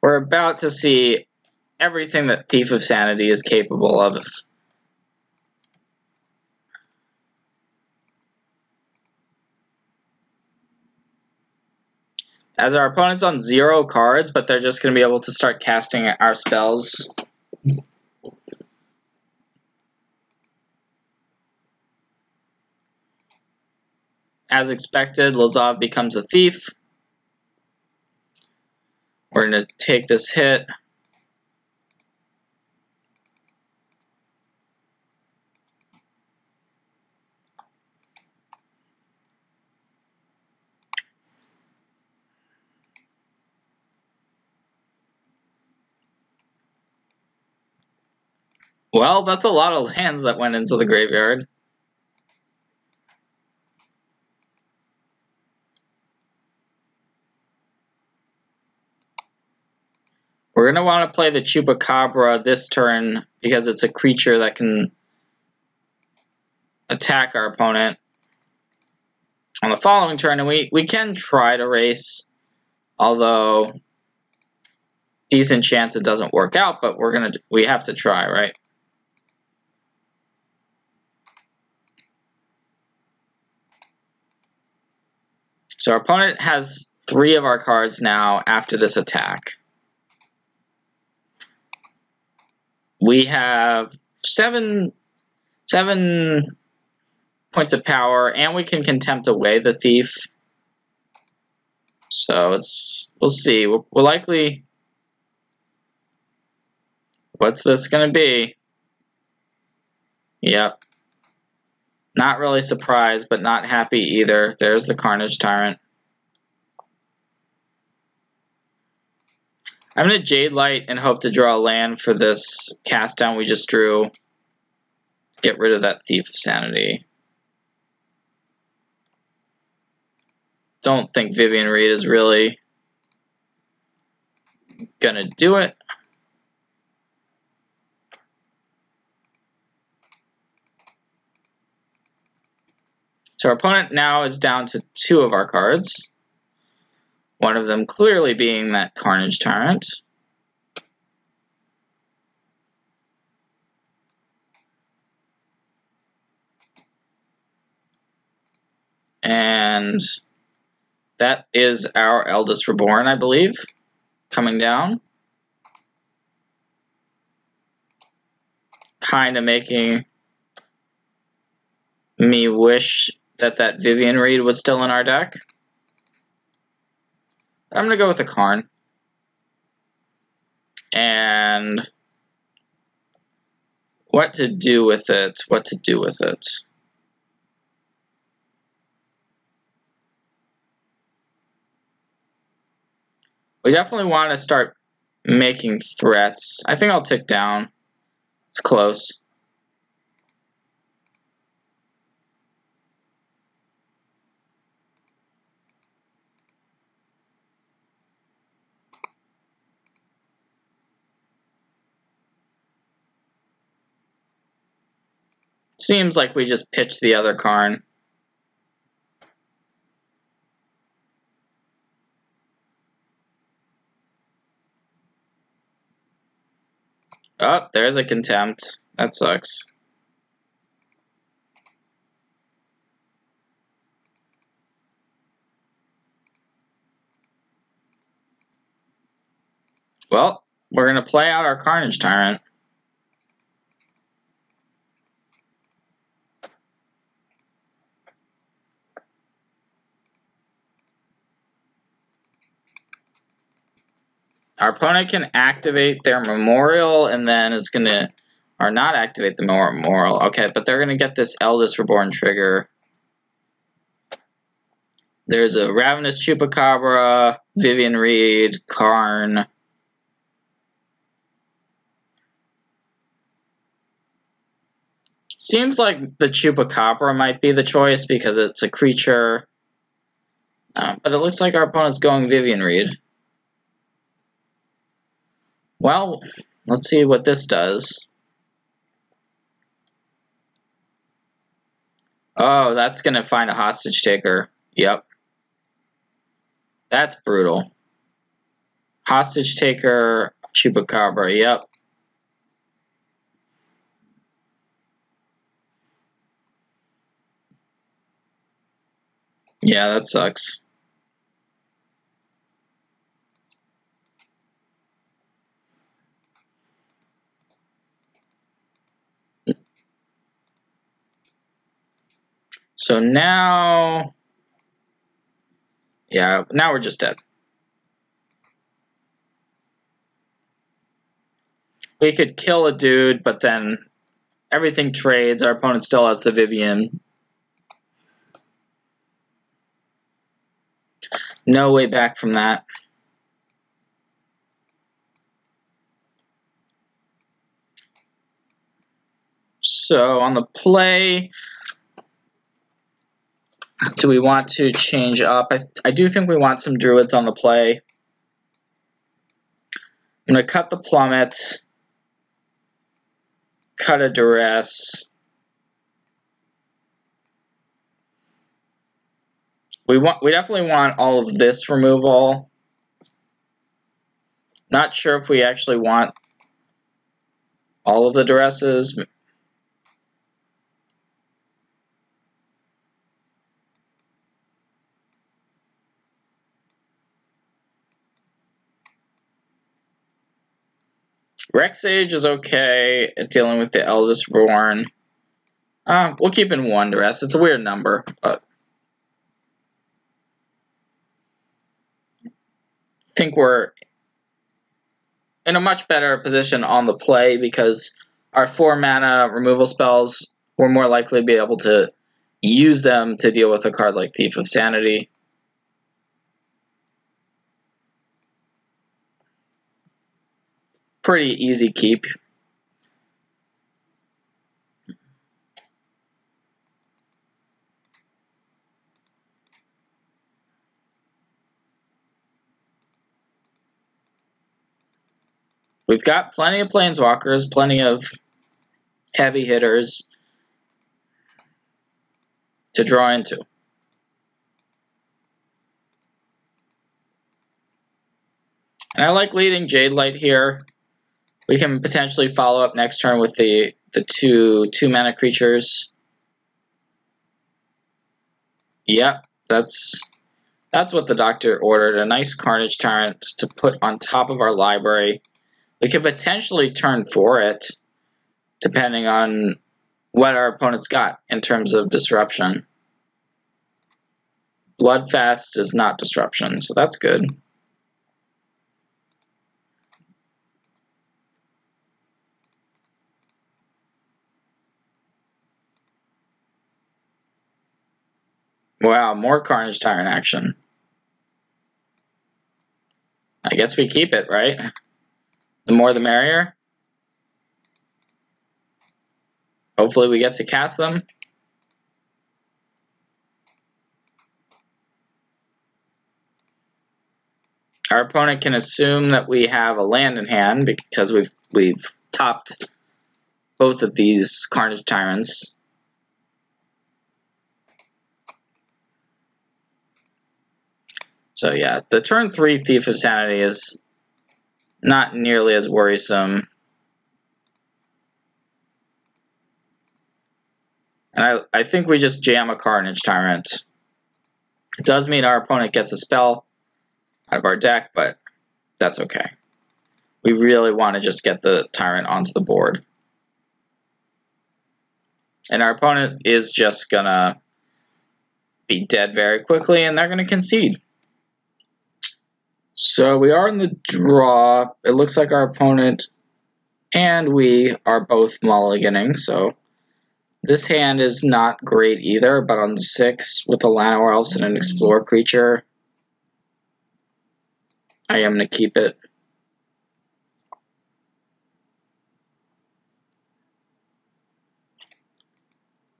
We're about to see everything that Thief of Sanity is capable of. As our opponent's on 0 cards, but they're just going to be able to start casting our spells. As expected, Lazav becomes a thief. We're going to take this hit. Well, that's a lot of lands that went into the graveyard. We're going to want to play the Chupacabra this turn because it's a creature that can attack our opponent on the following turn. And we can try to race, although decent chance it doesn't work out, but we have to try, right? So our opponent has 3 of our cards now after this attack. We have 7 points of power, and we can contempt away the thief. So we'll see. We'll likely... What's this going to be? Yep. Not really surprised, but not happy either. There's the Carnage Tyrant. I'm going to Jadelight and hope to draw a land for this cast down we just drew. Get rid of that Thief of Sanity. Don't think Vivian Reed is really going to do it. So our opponent now is down to 2 of our cards. One of them clearly being that Carnage Tyrant. And that is our Eldest Reborn, I believe, coming down. kind of making me wish that that Vivian Reed was still in our deck. I'm going to go with a Karn. And what to do with it, what to do with it. We definitely want to start making threats. I think I'll tick down. It's close. Seems like we just pitched the other Karn. Oh, there's a Contempt. That sucks. Well, we're going to play out our Carnage Tyrant. Our opponent can activate their Memorial and then is going to, or not activate the Memorial. Okay, but they're going to get this Eldest Reborn trigger. There's a Ravenous Chupacabra, Vivian Reed, Karn. Seems like the Chupacabra might be the choice because it's a creature. But it looks like our opponent's going Vivian Reed. Well, let's see what this does. Oh, that's going to find a Hostage Taker. Yep. That's brutal. Hostage Taker, Chupacabra, yep. Yeah, that sucks. So now, yeah, now we're just dead. We could kill a dude, but then everything trades. Our opponent still has the Vivian. No way back from that. So on the play, do we want to change up? I do think we want some Druids on the play. I'm going to cut the Plummet, cut a Duress. We definitely want all of this removal. Not sure if we actually want all of the Duresses. Rexage is okay at dealing with the Eldest Reborn. We'll keep in one Duress. It's a weird number, but I think we're in a much better position on the play because our 4-mana removal spells, we're more likely to be able to use them to deal with a card like Thief of Sanity. Pretty easy keep. We've got plenty of Planeswalkers, plenty of heavy hitters to draw into. And I like leading Jadelight here. We can potentially follow up next turn with the two-mana creatures. Yep, that's what the doctor ordered. A nice Carnage Tyrant to put on top of our library. We could potentially turn for it depending on what our opponent's got in terms of disruption. Bloodfast is not disruption, so that's good. Wow, more Carnage Tyrant action. I guess we keep it, right? The more the merrier. Hopefully we get to cast them. Our opponent can assume that we have a land in hand because we've topped both of these Carnage Tyrants. So yeah, the turn 3 Thief of Sanity is not nearly as worrisome. And I think we just jam a Carnage Tyrant. It does mean our opponent gets a spell out of our deck, but that's okay. We really want to just get the Tyrant onto the board. And our opponent is just gonna be dead very quickly, and they're gonna concede. So we are in the draw. It looks like our opponent and we are both mulliganing, so this hand is not great either, but on 6 with a Llanowar Elves and an Explorer creature, I am going to keep it.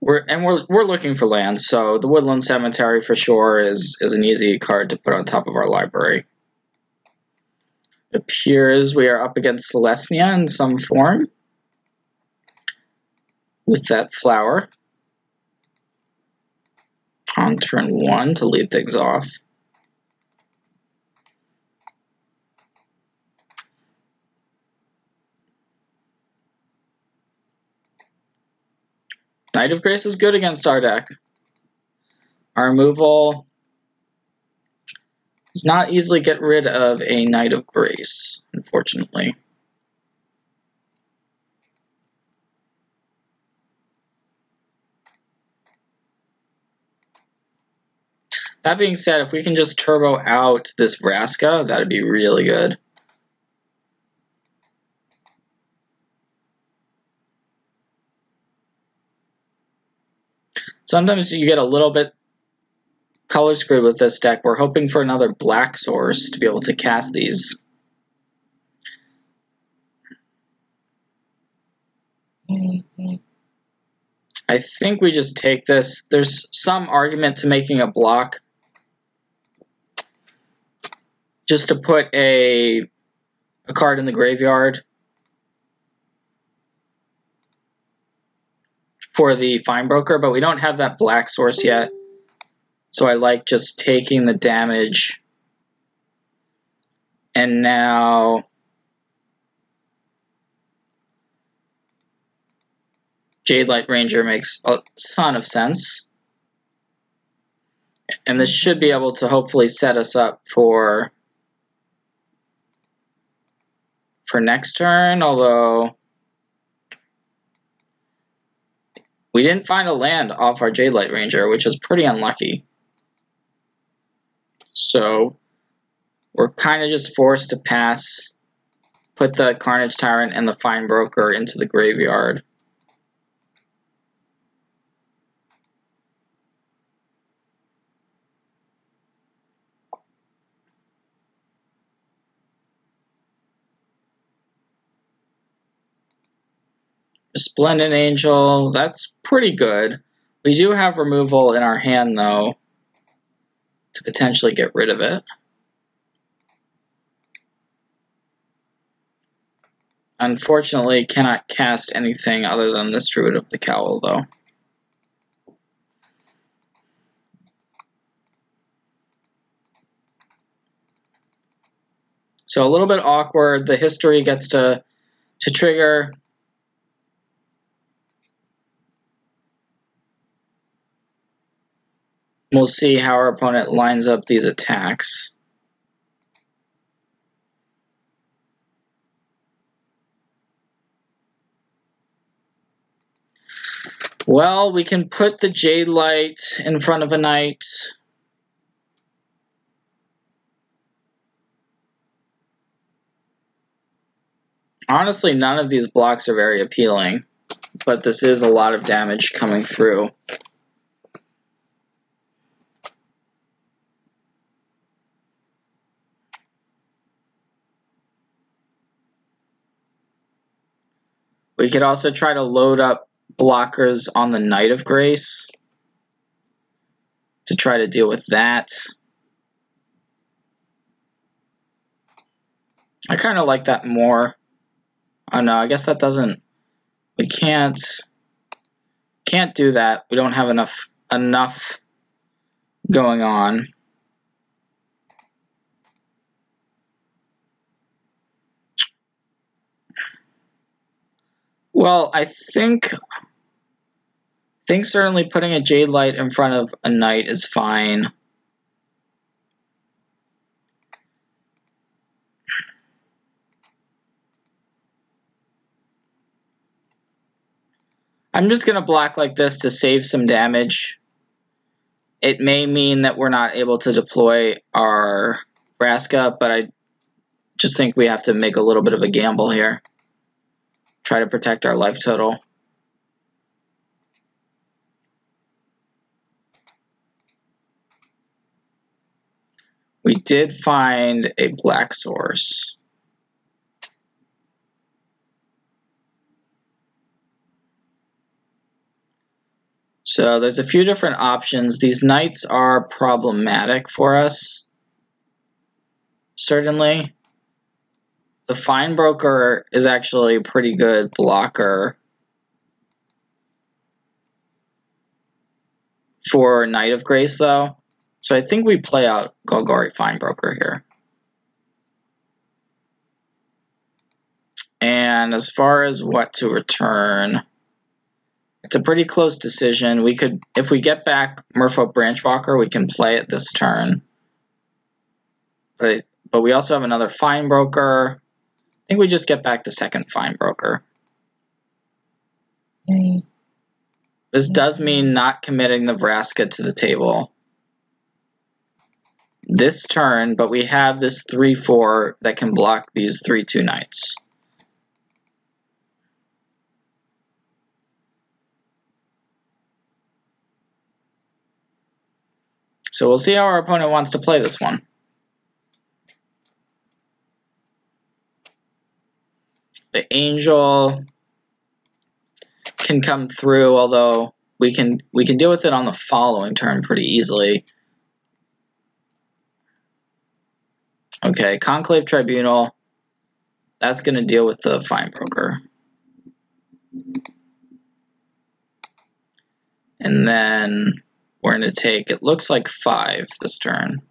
We're looking for lands, so the Woodland Cemetery for sure is an easy card to put on top of our library. It appears we are up against Selesnya in some form with that flower on turn 1 to lead things off. Knight of Grace is good against our deck. Our removal does not easily get rid of a Knight of Grace, unfortunately. That being said, if we can just turbo out this Vraska, that'd be really good. Sometimes you get a little bit color screwed with this deck. We're hoping for another black source to be able to cast these. I think we just take this. There's some argument to making a block just to put a card in the graveyard for the Fine Broker, but we don't have that black source yet. So I like just taking the damage. And now Jadelight Ranger makes a ton of sense. And this should be able to hopefully set us up for next turn, although we didn't find a land off our Jadelight Ranger, which is pretty unlucky. So we're kind of just forced to pass, put the Carnage Tyrant and the Fine Broker into the graveyard. Splendid Angel, that's pretty good. We do have removal in our hand, though, to potentially get rid of it. Unfortunately, cannot cast anything other than this Druid of the Cowl, though. So a little bit awkward. The history gets to trigger. We'll see how our opponent lines up these attacks. Well, we can put the Jadelight in front of a knight. Honestly, none of these blocks are very appealing, but this is a lot of damage coming through. We could also try to load up blockers on the Knight of Grace to try to deal with that. I kind of like that more. Oh no, I guess that doesn't... We can't do that. We don't have enough going on. Well, I think certainly putting a Jadelight in front of a knight is fine. I'm just going to block like this to save some damage. It may mean that we're not able to deploy our Vraska, but I just think we have to make a little bit of a gamble here. Try to protect our life total. We did find a black source. So there's a few different options. These knights are problematic for us. Certainly. The Feinbroker is actually a pretty good blocker for Knight of Grace, though. So I think we play out Golgari Feinbroker here. And as far as what to return, it's a pretty close decision. We could, if we get back Merfolk Branchwalker, we can play it this turn. But we also have another Feinbroker. I think we just get back the second Feinbroker. This does mean not committing the Vraska to the table this turn, but we have this 3/4 that can block these 3/2 knights. So we'll see how our opponent wants to play this one. The Angel can come through, although we can deal with it on the following turn pretty easily. Okay, Conclave Tribunal. That's going to deal with the Feinbroker. And then we're going to take, it looks like 5 this turn.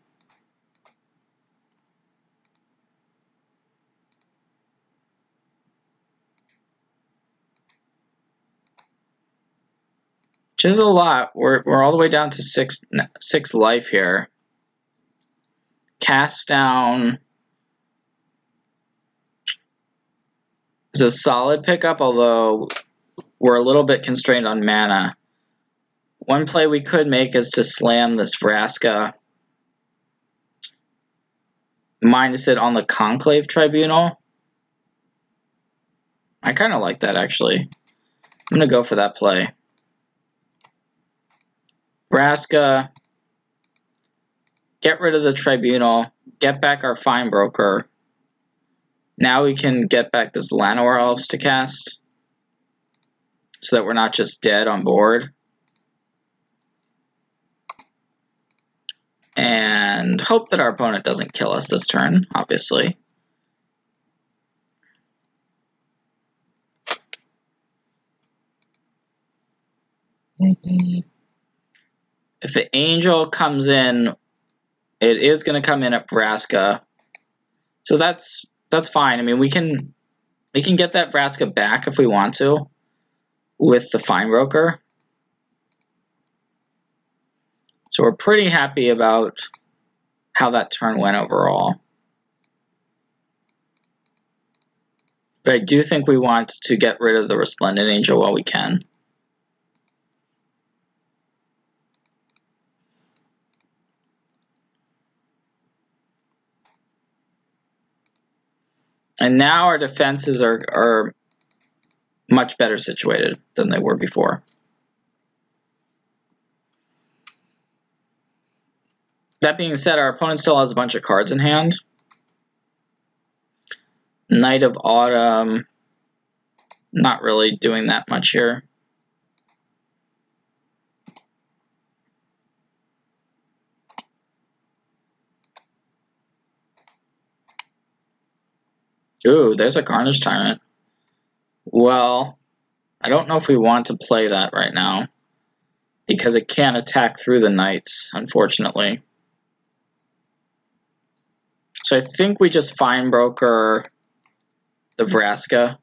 Which is a lot. We're all the way down to 6 life here. Cast Down is a solid pickup, although we're a little bit constrained on mana. One play we could make is to slam this Vraska, minus it on the Conclave Tribunal. I kind of like that, actually. I'm going to go for that play. Vraska, get rid of the Tribunal, get back our Feinbroker. Now we can get back this Llanowar Elves to cast, so that we're not just dead on board. And hope that our opponent doesn't kill us this turn, obviously. If the Angel comes in, it is going to come in at Vraska. So that's fine. I mean, we can get that Vraska back if we want to with the Feinbroker. So we're pretty happy about how that turn went overall. But I do think we want to get rid of the Resplendent Angel while we can. And now our defenses are much better situated than they were before. That being said, our opponent still has a bunch of cards in hand. Knight of Autumn, not really doing that much here. Ooh, there's a Carnage Tyrant. Well, I don't know if we want to play that right now, because it can't attack through the knights, unfortunately. So I think we just Fine Broker the Vraska.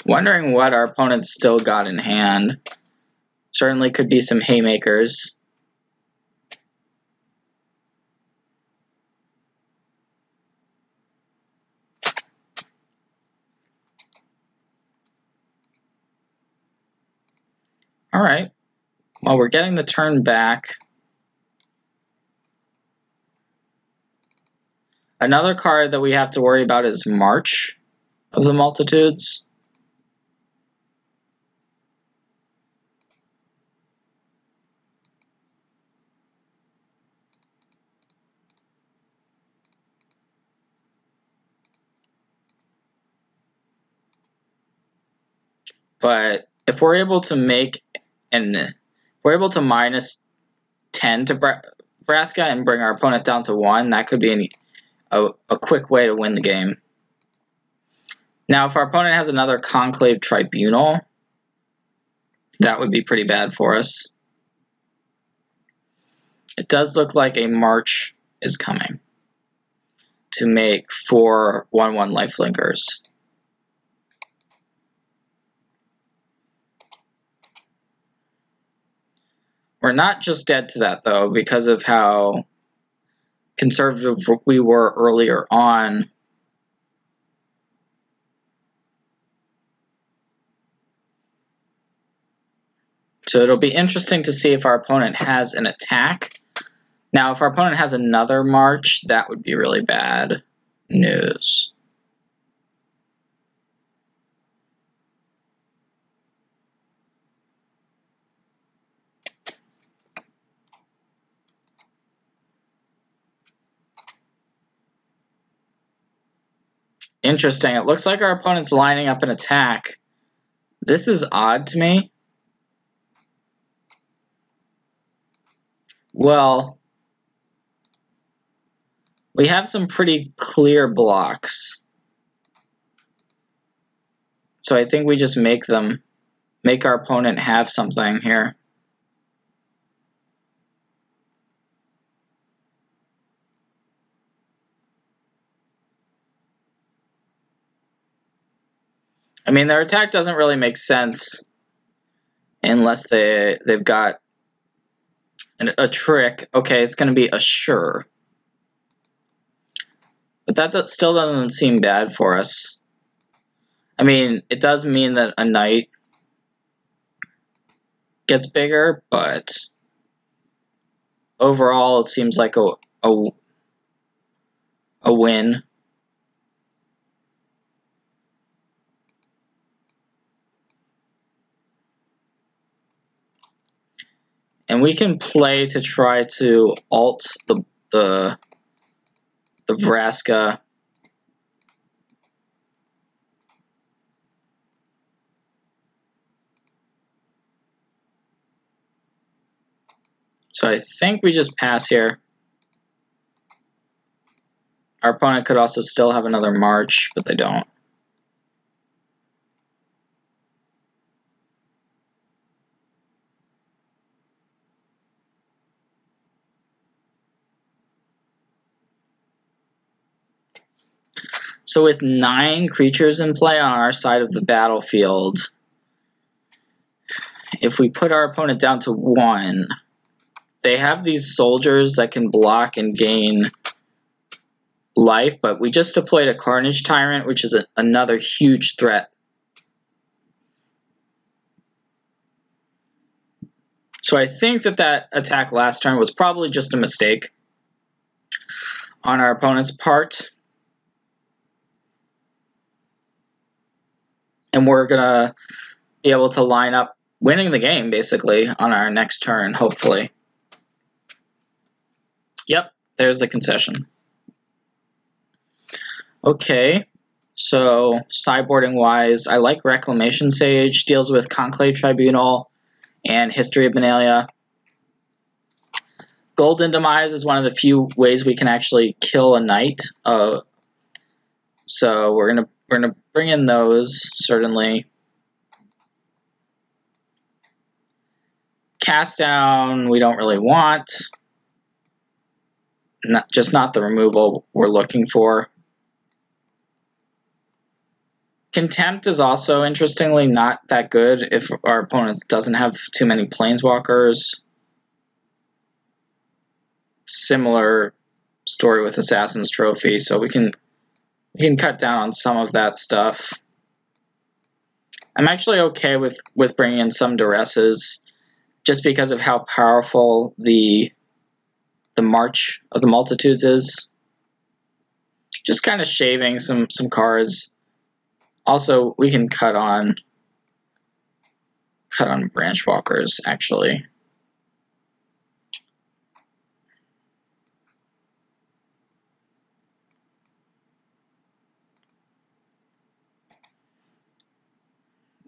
Wondering what our opponent's still got in hand. Certainly could be some haymakers. Alright. Well, we're getting the turn back. Another card that we have to worry about is March of the Multitudes. But if we're able to make we're able to minus 10 to Vraska and bring our opponent down to 1, that could be a quick way to win the game. Now, if our opponent has another Conclave Tribunal, that would be pretty bad for us. It does look like a March is coming to make 4 1/1 lifelinkers. We're not just dead to that, though, because of how conservative we were earlier on. So it'll be interesting to see if our opponent has an attack. Now, if our opponent has another March, that would be really bad news. Interesting. It looks like our opponent's lining up an attack. This is odd to me. Well, we have some pretty clear blocks. So I think we just make our opponent have something here. I mean, their attack doesn't really make sense unless they've got a trick. Okay, it's going to be a sure. But that still doesn't seem bad for us. I mean, it does mean that a knight gets bigger, but overall it seems like a win. And we can play to try to alt the Vraska. So I think we just pass here. Our opponent could also still have another March, but they don't. So with 9 creatures in play on our side of the battlefield, if we put our opponent down to 1, they have these soldiers that can block and gain life, but we just deployed a Carnage Tyrant, which is another huge threat. So I think that attack last turn was probably just a mistake on our opponent's part. And we're going to be able to line up winning the game, basically, on our next turn, hopefully. Yep, there's the concession. Okay, so sideboarding-wise, I like Reclamation Sage, deals with Conclave Tribunal and History of Benalia. Golden Demise is one of the few ways we can actually kill a knight. So we're gonna bring in those, certainly. Cast down we don't really want. Just not the removal we're looking for. Contempt is also, interestingly, not that good if our opponent doesn't have too many Planeswalkers. Similar story with Assassin's Trophy, so we can cut down on some of that stuff. I'm actually okay with bringing in some Duresses, just because of how powerful the March of the Multitudes is. Just kind of shaving some cards. Also, we can cut on Branchwalkers, actually.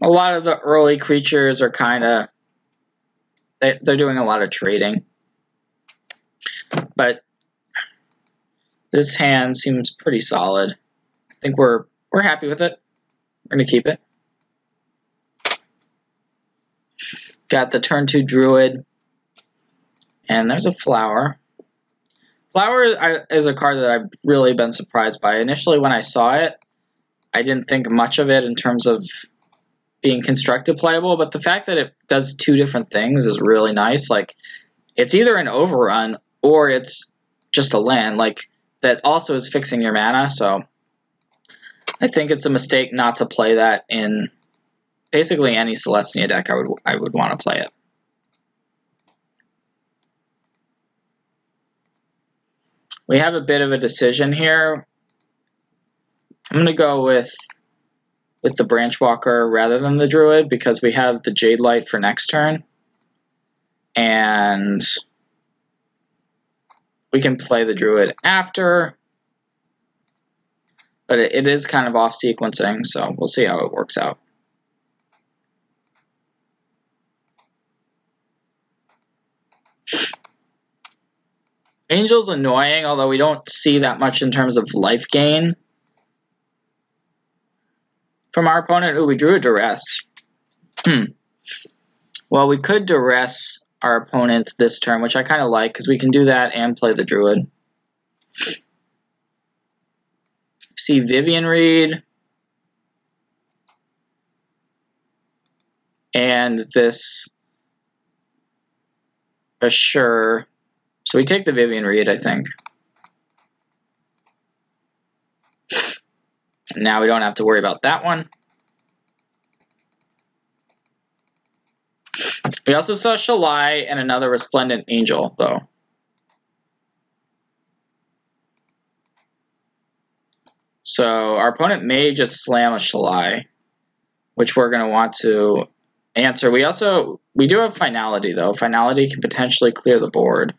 A lot of the early creatures are kind of... They're doing a lot of trading. But this hand seems pretty solid. I think we're happy with it. We're going to keep it. Got the turn 2 Druid. And there's a Flower. Flower is a card that I've really been surprised by. Initially, when I saw it, I didn't think much of it in terms of being constructed playable, but the fact that it does two different things is really nice. Like, it's either an overrun or it's just a land, like, that also is fixing your mana, so I think it's a mistake not to play that in basically any Celestia deck I would want to play it. We have a bit of a decision here. I'm going to go with the Branchwalker rather than the Druid because we have the Jadelight for next turn. And we can play the Druid after. But it is kind of off sequencing, so we'll see how it works out. Angel's annoying, although we don't see that much in terms of life gain from our opponent. Ooh, we drew a Duress. Well, we could Duress our opponent this turn, which I kind of like, because we can do that and play the Druid. See Vivian Reed. And this Assure. So we take the Vivian Reed, I think. Now we don't have to worry about that one. We also saw Shalai and another Resplendent Angel, though. So our opponent may just slam a Shalai, which we're going to want to answer. We do have Finality, though. Finality can potentially clear the board.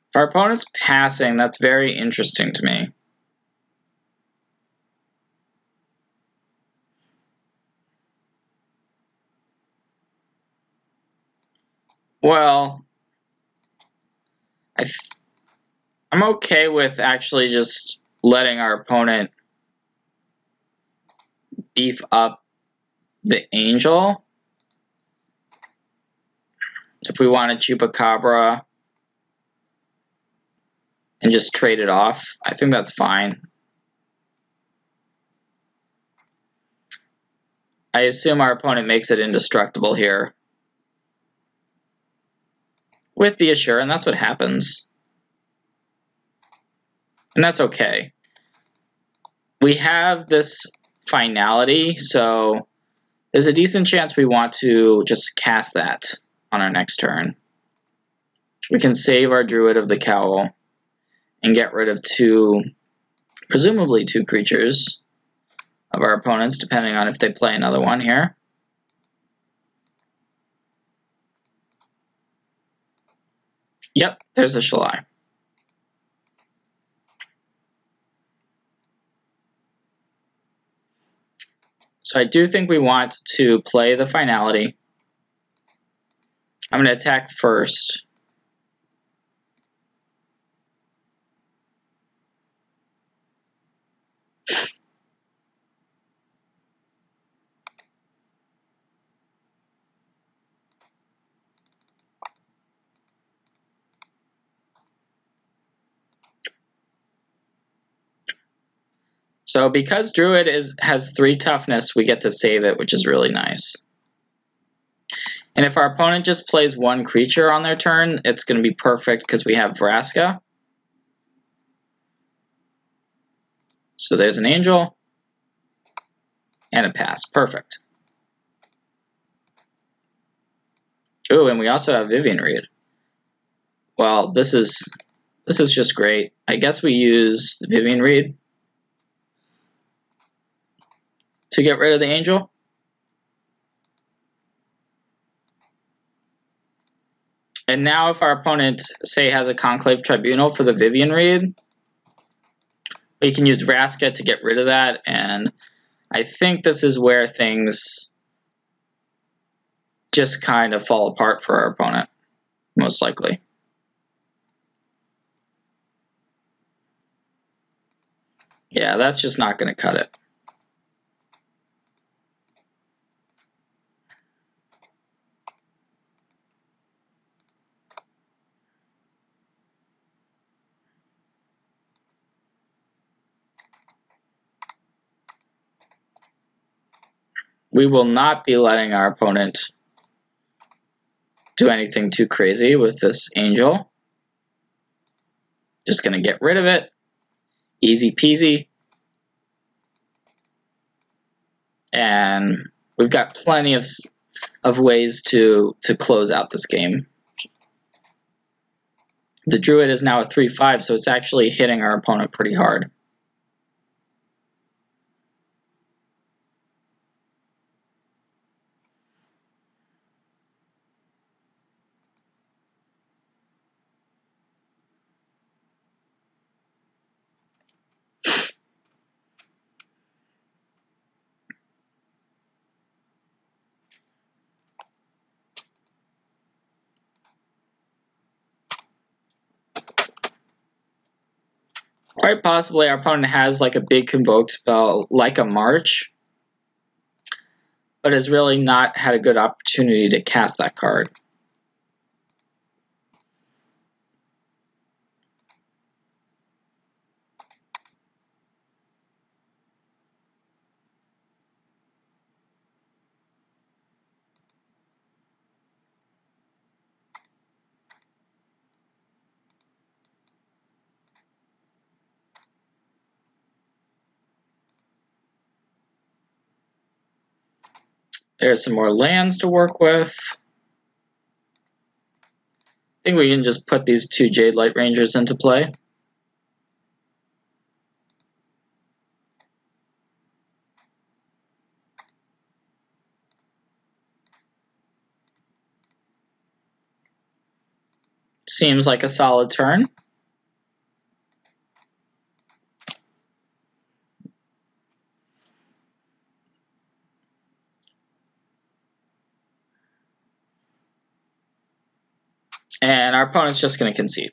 If our opponent's passing, that's very interesting to me. Well, I'm okay with actually just letting our opponent beef up the Angel. If we want to Chupacabra and just trade it off, I think that's fine. I assume our opponent makes it indestructible here with the Assure, and that's what happens. And that's okay. We have this finality, so there's a decent chance we want to just cast that on our next turn. We can save our Druid of the Cowl and get rid of presumably two creatures of our opponents, depending on if they play another one here. Yep, there's a Shalai. So I do think we want to play the finality. I'm going to attack first. So because Druid has 3 toughness, we get to save it, which is really nice. And if our opponent just plays 1 creature on their turn, it's going to be perfect because we have Vraska. So there's an Angel and a pass. Perfect. Ooh, and we also have Vivian Reed. Well, this is just great. I guess we use the Vivian Reed to get rid of the Angel. And now if our opponent, say, has a Conclave Tribunal for the Vivian Reed, we can use Vraska to get rid of that, and I think this is where things just kind of fall apart for our opponent, most likely. Yeah, that's just not going to cut it. We will not be letting our opponent do anything too crazy with this Angel. Just going to get rid of it. Easy peasy. And we've got plenty of ways to close out this game. The Druid is now a 3/5, so it's actually hitting our opponent pretty hard. Quite possibly our opponent has like a big Convoke spell like a March, but has really not had a good opportunity to cast that card. There's some more lands to work with. I think we can just put these 2 Jadelight Rangers into play. Seems like a solid turn. And our opponent's just going to concede.